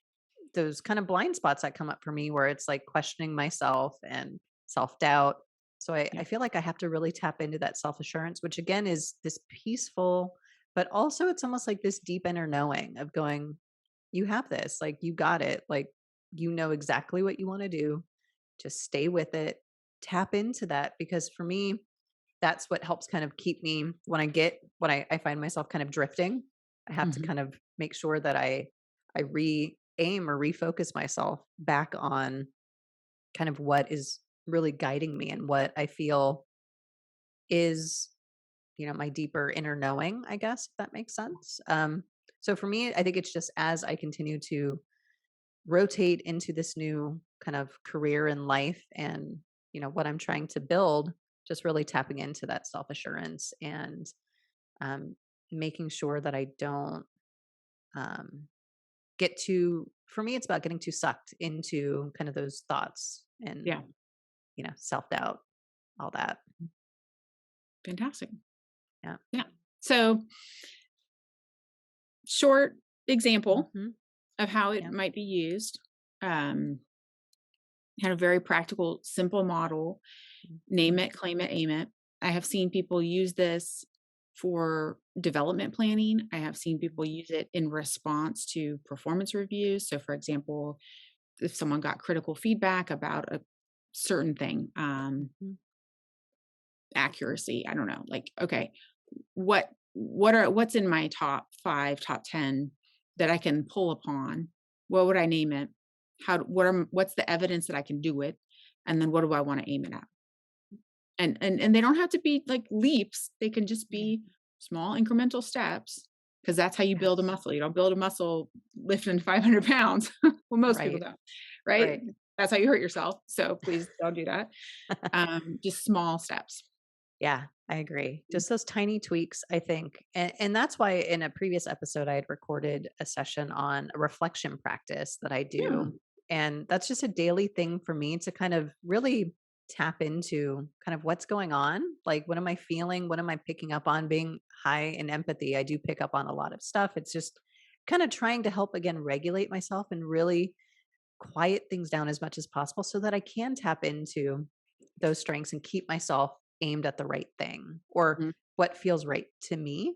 those kind of blind spots that come up for me where it's like questioning myself and self doubt. So I Yeah. feel like I have to really tap into that self assurance, which again is this peaceful, but also it's almost like this deep inner knowing of going, you have this, like you got it, like you know exactly what you want to do. Just stay with it, tap into that. Because for me, that's what helps kind of keep me when I find myself kind of drifting. I have to Mhm. kind of make sure that I re aim or refocus myself back on kind of what is really guiding me and what I feel is, my deeper inner knowing, I guess, if that makes sense. So for me, I think it's just as I continue to rotate into this new kind of career in life and, what I'm trying to build, just really tapping into that self assurance and um, making sure that I don't um, get too, for me, it's about getting too sucked into kind of those thoughts and, Yeah. self doubt, all that. Fantastic. Yeah. Yeah. So short example Hmm. of how it Yeah. might be used. Um, Had a very practical, simple model. Name Mhm. it, claim it, aim it. I have seen people use this for development planning. I have seen people use it in response to performance reviews. So, for example, if someone got critical feedback about a certain thing, Mhm. accuracy, I don't know, like, okay, what's in my top 5, top 10 that I can pull upon? What would I name it? What's the evidence that I can do it? And then what do I want to aim it at? And they don't have to be like leaps. They can just Yeah. be small incremental steps because that's how you build a Yes. muscle. You don't build a muscle lifting 500 pounds. Well, most people Right. don't, right? Right. That's how you hurt yourself. So please don't do that. Just small steps. Yeah, I agree. Just those tiny tweaks, I think. And that's why in a previous episode, I had recorded a session on a reflection practice that I Yeah. do. And that's just a daily thing for me to kind of really tap into kind of what's going on. Like, what am I feeling? What am I picking up on? Being high in empathy, I do pick up on a lot of stuff. It's just kind of trying to help again regulate myself and really quiet things down as much as possible so that I can tap into those strengths and keep myself aimed at the right thing or Mhm. what feels right to me.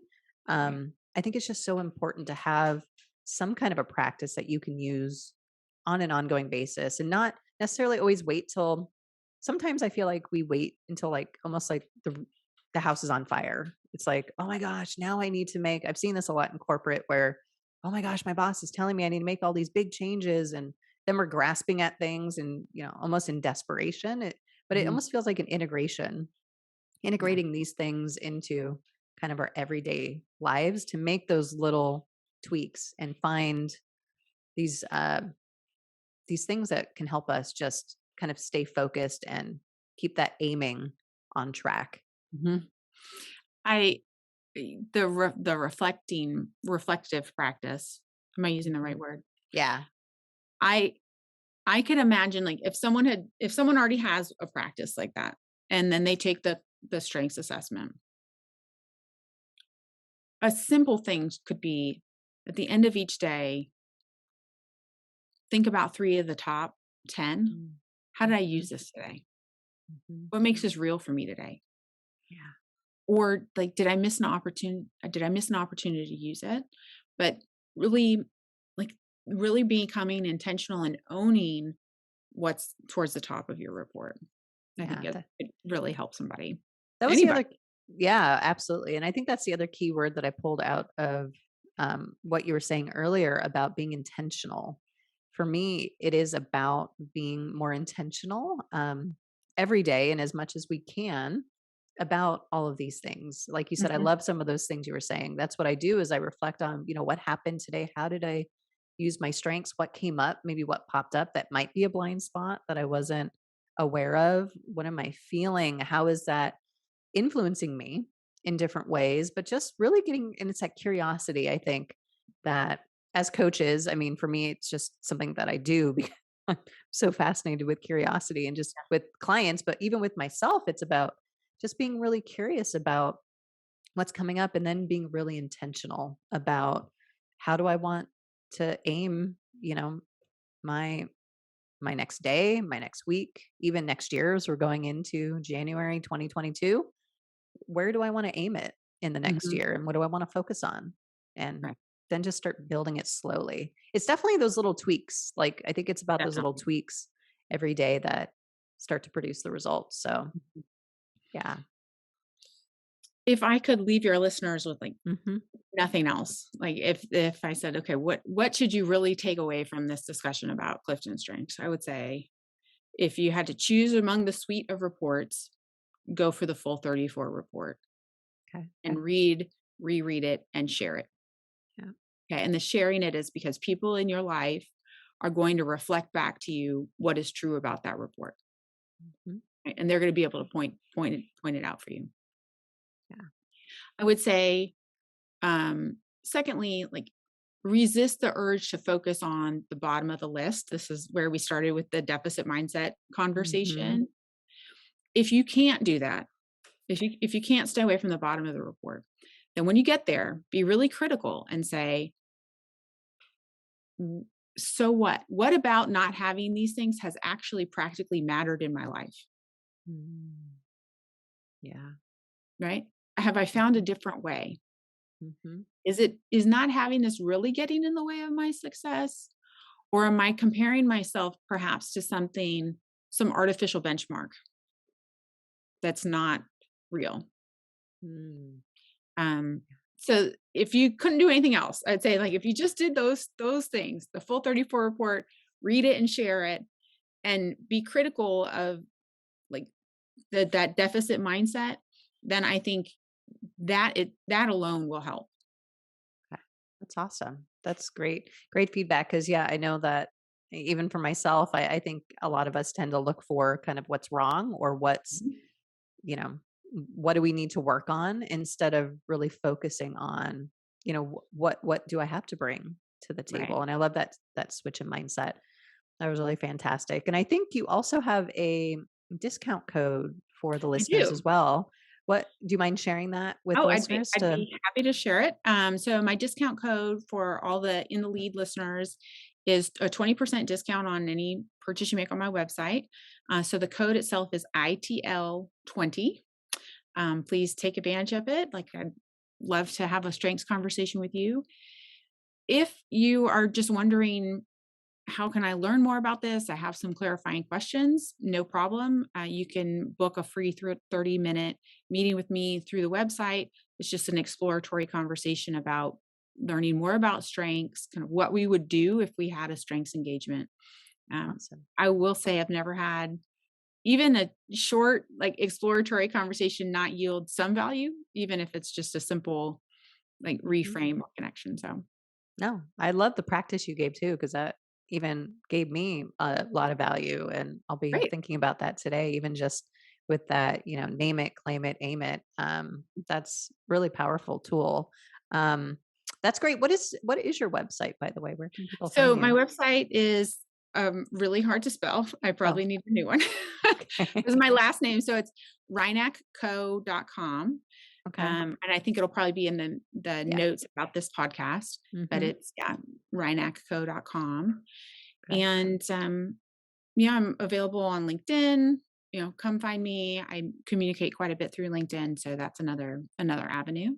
Right. I think it's just so important to have some kind of a practice that you can use on an ongoing basis and not necessarily always wait till sometimes I feel like we wait until like almost like the house is on fire. It's like, "Oh my gosh, now I need to make." I've seen this a lot in corporate where, "Oh my gosh, my boss is telling me I need to make all these big changes," and then we're grasping at things and, almost in desperation. But it Mhm. almost feels like an integration, Yeah. integrating these things into kind of our everyday lives to make those little tweaks and find these these things that can help us just kind of stay focused and keep that aiming on track. Mhm. I the reflective practice. Am I using the right Mhm. word? Yeah. I I could imagine, like, if someone already has a practice like that, and then they take the strengths assessment, a simple thing could be at the end of each day, think about 3 of the top 10. Mm. How did I use Mhm. this today? Mhm. What makes this real for me today? Yeah. Or, like, did I miss an opportunity to use it? But really, like, really becoming intentional and owning what's towards the top of your report. I think Yeah. it really helps somebody. That was the other Anybody. Yeah, absolutely. And I think that's the other key word that I pulled out of what you were saying earlier about being intentional. For me, it is about being more intentional every day and as much as we can about all of these things. Like you said, I Mhm. love some of those things you were saying. That's what I do is I reflect on, what happened today? How did I use my strengths? What came up? Maybe what popped up that might be a blind spot that I wasn't aware of? What am I feeling? How is that influencing me in different ways, but just really getting, and it's that curiosity, I think, that as coaches, I mean, for me, it's just something that I do because I'm so fascinated with curiosity and just with clients, but even with myself, it's about just being really curious about what's coming up and then being really intentional about how do I want to aim, my my next day, my next week, even next year as we're going into January 2022. Where do I want to aim it in the next Mhm. year and what do I want to focus on? And Right. then just start building it slowly. It's definitely those little tweaks. Like I think it's about those little Definitely. tweaks every day that start to produce the results. So, Mhm. yeah. If I could leave your listeners with, like, Mhm. nothing else, like, if I said, "Okay, what should you really take away from this discussion about Clifton Strengths?" I would say, if you had to choose among the suite of reports, go for the full 34 report Okay. and read, reread it, and share it. Yeah. Okay, and the sharing it is because people in your life are going to reflect back to you what is true about that report, Mhm. right? And they're going to be able to point it out for you. Yeah. I would say, secondly, like, resist the urge to focus on the bottom of the list. This is where we started with the deficit mindset Mhm. conversation. If you can't do that, if you can't stay away from the bottom of the report, then when you get there, be really critical and say, "W- so what? What about not having these things has actually practically mattered in my life, Mm. Yeah. right? Have I found a Mhm. different way? Mhm. Is not having this really getting in the way of my success? Or am I comparing myself perhaps to some artificial benchmark that's not real?" Mm. Um, so if you couldn't do anything else, I'd say, like, if you just did those things, the full 34 report, read it and share it, and be critical of, like, that deficit mindset, then I think that alone will help. Okay. That's awesome. That's great. Great feedback. Cause yeah, I know that even for myself, I think a lot of us tend to look for kind of what's wrong or what's, Mhm. you know, what do we need to work on instead of really focusing on, what do I have to bring to the Right. table? And I love that switch in mindset. That was really fantastic. And I think you also have a discount code for the I listeners as do. well. What do you mind sharing that with Oh, the I'd be listeners I'd to be happy to share it. So my discount code for all the In the Lead listeners is a 20% discount on any purchase you make on my website. So the code itself is ITL20. Please take advantage of it. Like, I'd love to have a strengths conversation with you. If you are just wondering, how can I learn more about this? I have some clarifying questions. No problem. You can book a free 30-minute meeting with me through the website. It's just an exploratory conversation about learning more about strengths, kind of what we would do if we had a strengths engagement. Um, awesome. I will say I've never had even a short, like, exploratory conversation not yield some value, even if it's just a simple, like, Mhm. reframe or connection. So No, I love the practice you gave too, because that even gave me a lot of value. And I'll be great. thinking about that today, even just with that, name it, claim it, aim it. That's really powerful tool. Um, that's great. What is your website, by the way? Where can people So find my you? website is, really hard to spell. I Oh, probably need a new one. It's okay. my last name, so it's rynakco.com. Okay. And I think it'll probably be in the Yeah. notes about this podcast, but Hmm. it's, yeah, rynakco.com. Okay. And, yeah, I'm available on LinkedIn. Come find me. I communicate quite a bit through LinkedIn, so that's another avenue.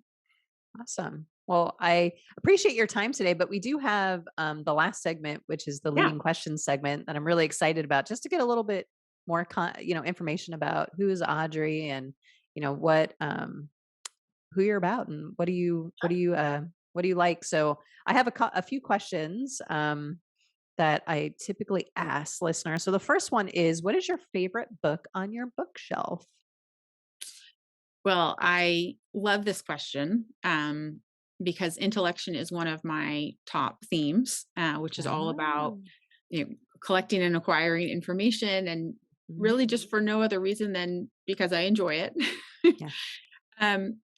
Awesome. Well, I appreciate your time today, but we do have the last segment, which is the Yeah. leading questions segment that I'm really excited about, just to get a little bit more, information about who is Audrey and what. who you're about and what do you like. So I have a few questions that I typically ask listeners. So the first one is, what is your favorite book on your bookshelf? Well, I love this question because intellection is one of my top themes, which is all about Oh. you know, collecting and acquiring information, and Mhm. really just for no other reason than because I enjoy it. Yeah.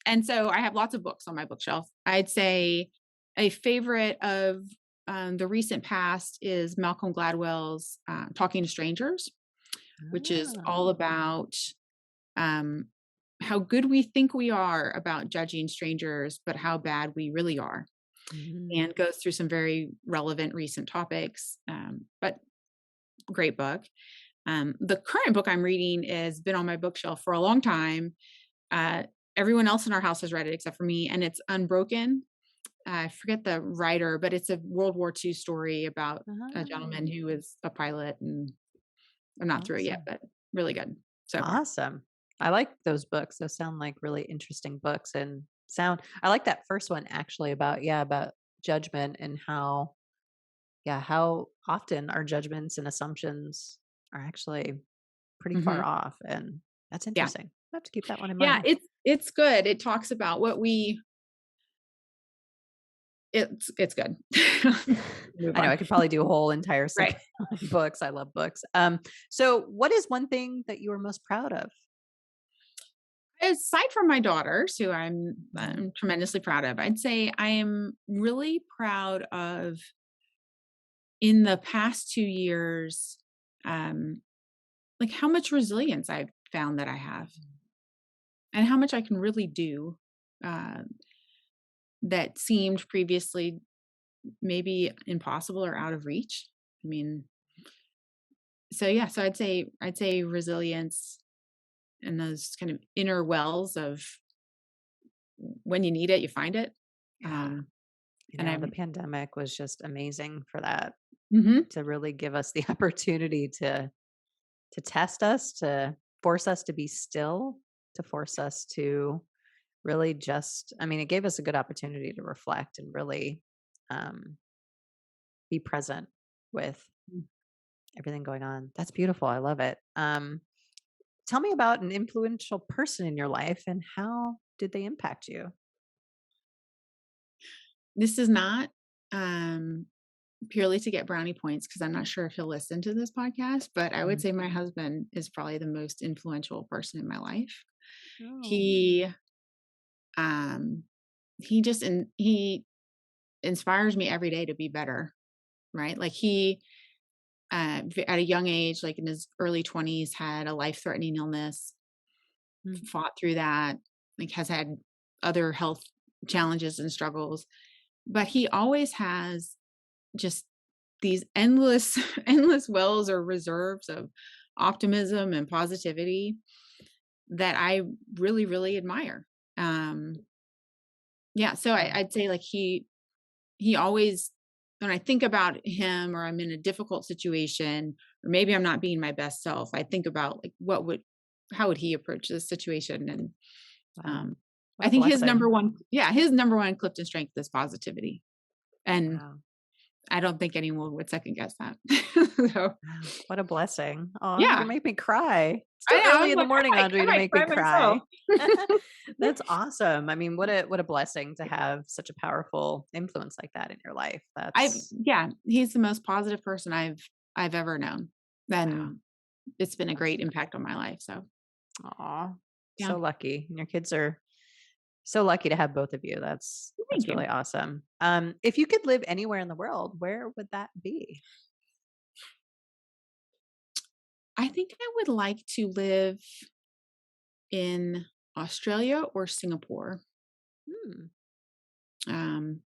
And so I have lots of books on my bookshelf. I'd say a favorite of the recent past is Malcolm Gladwell's Talking to Strangers, which is Ah. all about um, how good we think we are about judging strangers, but how bad we really are, Mhm. and goes through some very relevant recent topics. But great book. The current book I'm reading has been on my bookshelf for a long time. Uh, Everyone else in our house has read it except for me, and it's Unbroken. I forget the writer, but it's a World War II story about a gentleman Oh, who was a pilot, and I'm not through it yet, awesome. but really good so far. Awesome. I like those books. Those sound like really interesting books and I like that first one actually about judgment and how often our judgments and assumptions are actually pretty far Hmm. off. And that's Yeah, interesting. I have to keep that one in yeah, mind. it's good. It talks about what we. It's good. Move I know on. I could probably do a whole entire Right. segment on books. I love books. So what is one thing that you are most proud of? Aside from my daughters, who I'm, Mhm. tremendously proud of, I'd say I am really proud of in the past 2 years, um, like how much resilience I've found that I have, and how much I can really do, uh, that seemed previously maybe impossible or out of reach. I mean, so yeah, so I'd say resilience and those kind of inner wells of when you need it, you find it. Yeah. And The I'm pandemic was just amazing for that, mhm, to really give us the opportunity to test us, to force us to be still, to force us to really just it gave us a good opportunity to reflect and really um, be present with everything going on. That's beautiful. I love it. Tell me about an influential person in your life and how did they impact you? this is not, um, purely to get brownie points because I'm not sure if he'll listen to this podcast, but I would Mhm. say my husband is probably the most influential person in my life. Oh, He, um, he inspires me every day to be better, right? Like he, at a young age, like in his early 20s, had a life-threatening illness, mm, fought through that, like has had other health challenges and struggles, but he always has just these endless endless wells or reserves of optimism and positivity that I really really admire. um yeah, so wow. I'd say like he always, when I think about him or I'm in a difficult situation or maybe I'm not being my best self, I think about like how would he approach this situation. And Wow. um What I a think blessing. his number one Clifton strength is positivity, and Wow. I don't think anyone would second guess that. So Wow. What a blessing. Oh, you're yeah, gonna make me cry. It's I too know. early I'm in the like, morning, I Audrey, to might make me cry myself. cry. That's awesome. What a blessing to have such a powerful influence like that in your life. That's Yeah, he's the most positive person I've ever known. wow. And it's been a great impact on my life. So Aw. yeah, So lucky. And your kids are so lucky to have both of you. That's thank you. really awesome. If you could live anywhere in the world, where would that be? I think I would like to live in Australia or Singapore. Hmm.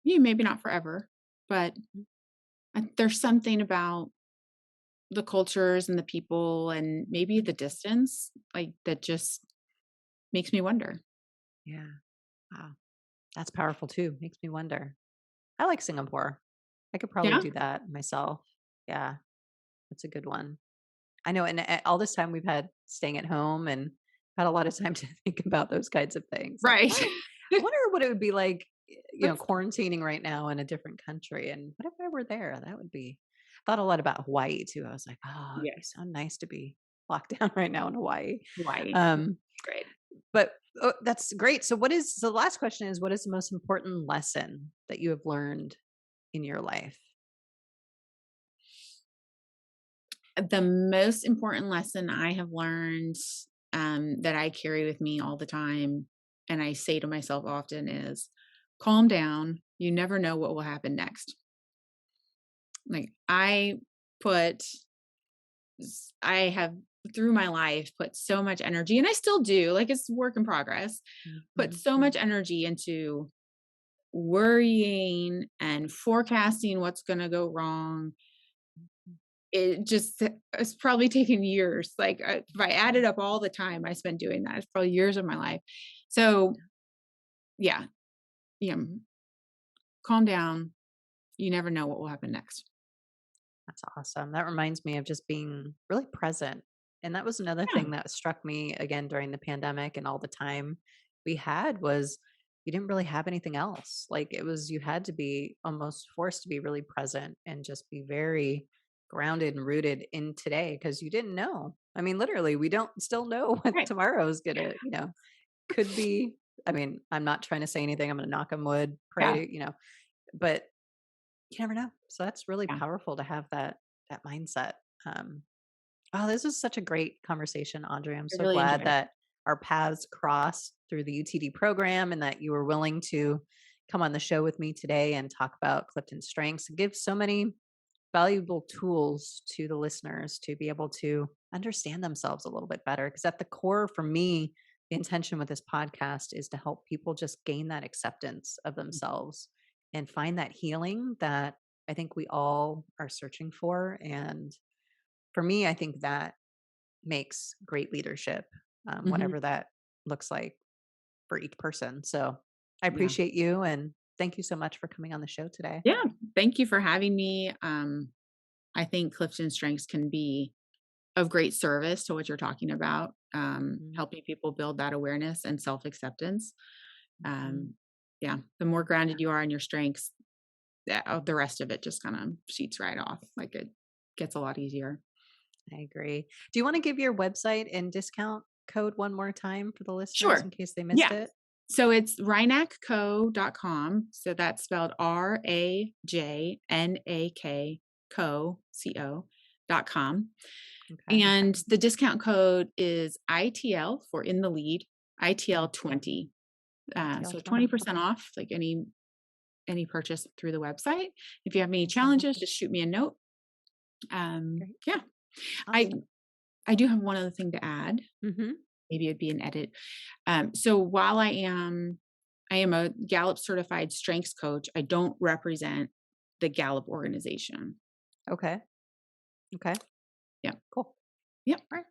Yeah, maybe not forever, but Mm, there's something about the cultures and the people and maybe mm. the distance, like that just makes me wonder. Yeah. Wow. That's powerful too. Makes me wonder. I like Singapore. I could probably Yeah. do that myself. Yeah, that's a good one. I know, and all this time we've had staying at home and had a lot of time to think about those kinds of things. Like, Right. I wonder what it would be like, That's quarantining right now in a different country. And what if I were there? That would be, thought a lot about Hawaii too. I was like, oh, it'd yeah, be so nice to be locked down right now in Hawaii. Hawaii. Um, Great. but that's great. So, so the last question is, what is the most important lesson that you have learned in your life? The most important lesson I have learned, that I carry with me all the time, and I say to myself often is, calm down. You never know what will happen next. Like put, I have through my life put so much energy, and I still do, like it's work in progress, put Mhm. so much energy into worrying and forecasting what's going to go wrong. It just it's probably taken years. Like, if I added up all the time I spent doing that, it's probably years of my life. So, yeah, yeah, calm down. You never know what will happen next. That's awesome. That reminds me of just being really present. And that was another Yeah, thing that struck me again during the pandemic, and all the time we had was you didn't really have anything else. Like it was, you had to be almost forced to be really present and just be very grounded and rooted in today because you didn't know. I mean, literally, we don't still know what right. tomorrow is going to, could be. I mean, I'm not trying to say anything. I'm going to knock on wood, Yeah, pray, but you never know. So that's really yeah. powerful to have that mindset. Um, oh, this was such a great conversation, Audrey. I'm I so really glad enjoyed it. that our paths crossed through the UTD program and that you were willing to come on the show with me today and talk about Clifton Strengths and give so many valuable tools to the listeners to be able to understand themselves a little bit better. Because at the core, for me, the intention with this podcast is to help people just gain that acceptance of themselves and find that healing that I think we all are searching for. And for me, I think that makes great leadership, Mhm. whatever that looks like for each person. So I Yeah. appreciate you and thank you so much for coming on the show today. Yeah, thank you for having me. I think Clifton Strengths can be of great service to what you're talking about, Mhm, helping people build that awareness and self-acceptance. mhm. Um, yeah, the more grounded you are in your strengths, the rest of it just kind of sheets right off. Like it gets a lot easier. I agree. Do you want to give your website and discount code one more time for the listeners Sure. in case they missed Yeah. it? So it's rajnakco.com. So that's spelled Rajnak co.com. Okay. And the discount code is ITL for in the lead, Mm, ITL 20. ITL So 20. 20% Okay. off, like any purchase through the website. If you have any Awesome. challenges, just shoot me a note. Great. Yeah, I Awesome. I do have one other thing to add. Hmm. Maybe it'd be an edit. So while I am a Gallup certified strengths coach, I don't represent the Gallup organization. Okay. Okay. Yeah. Cool. Yep. All right.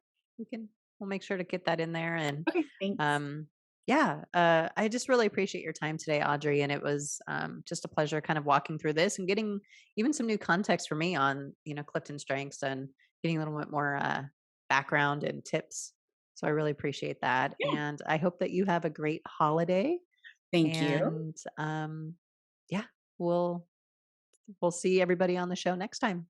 We'll make sure to get that in there. And Okay. Thanks. um, yeah, I just really appreciate your time today, Audrey. And it was just a pleasure kind of walking through this and getting even some new context for me on, Clifton Strengths and getting a little bit more background and tips. So I really appreciate that. Yeah. And I hope that you have a great holiday. Thank you. And yeah, we'll we'll see everybody on the show next time.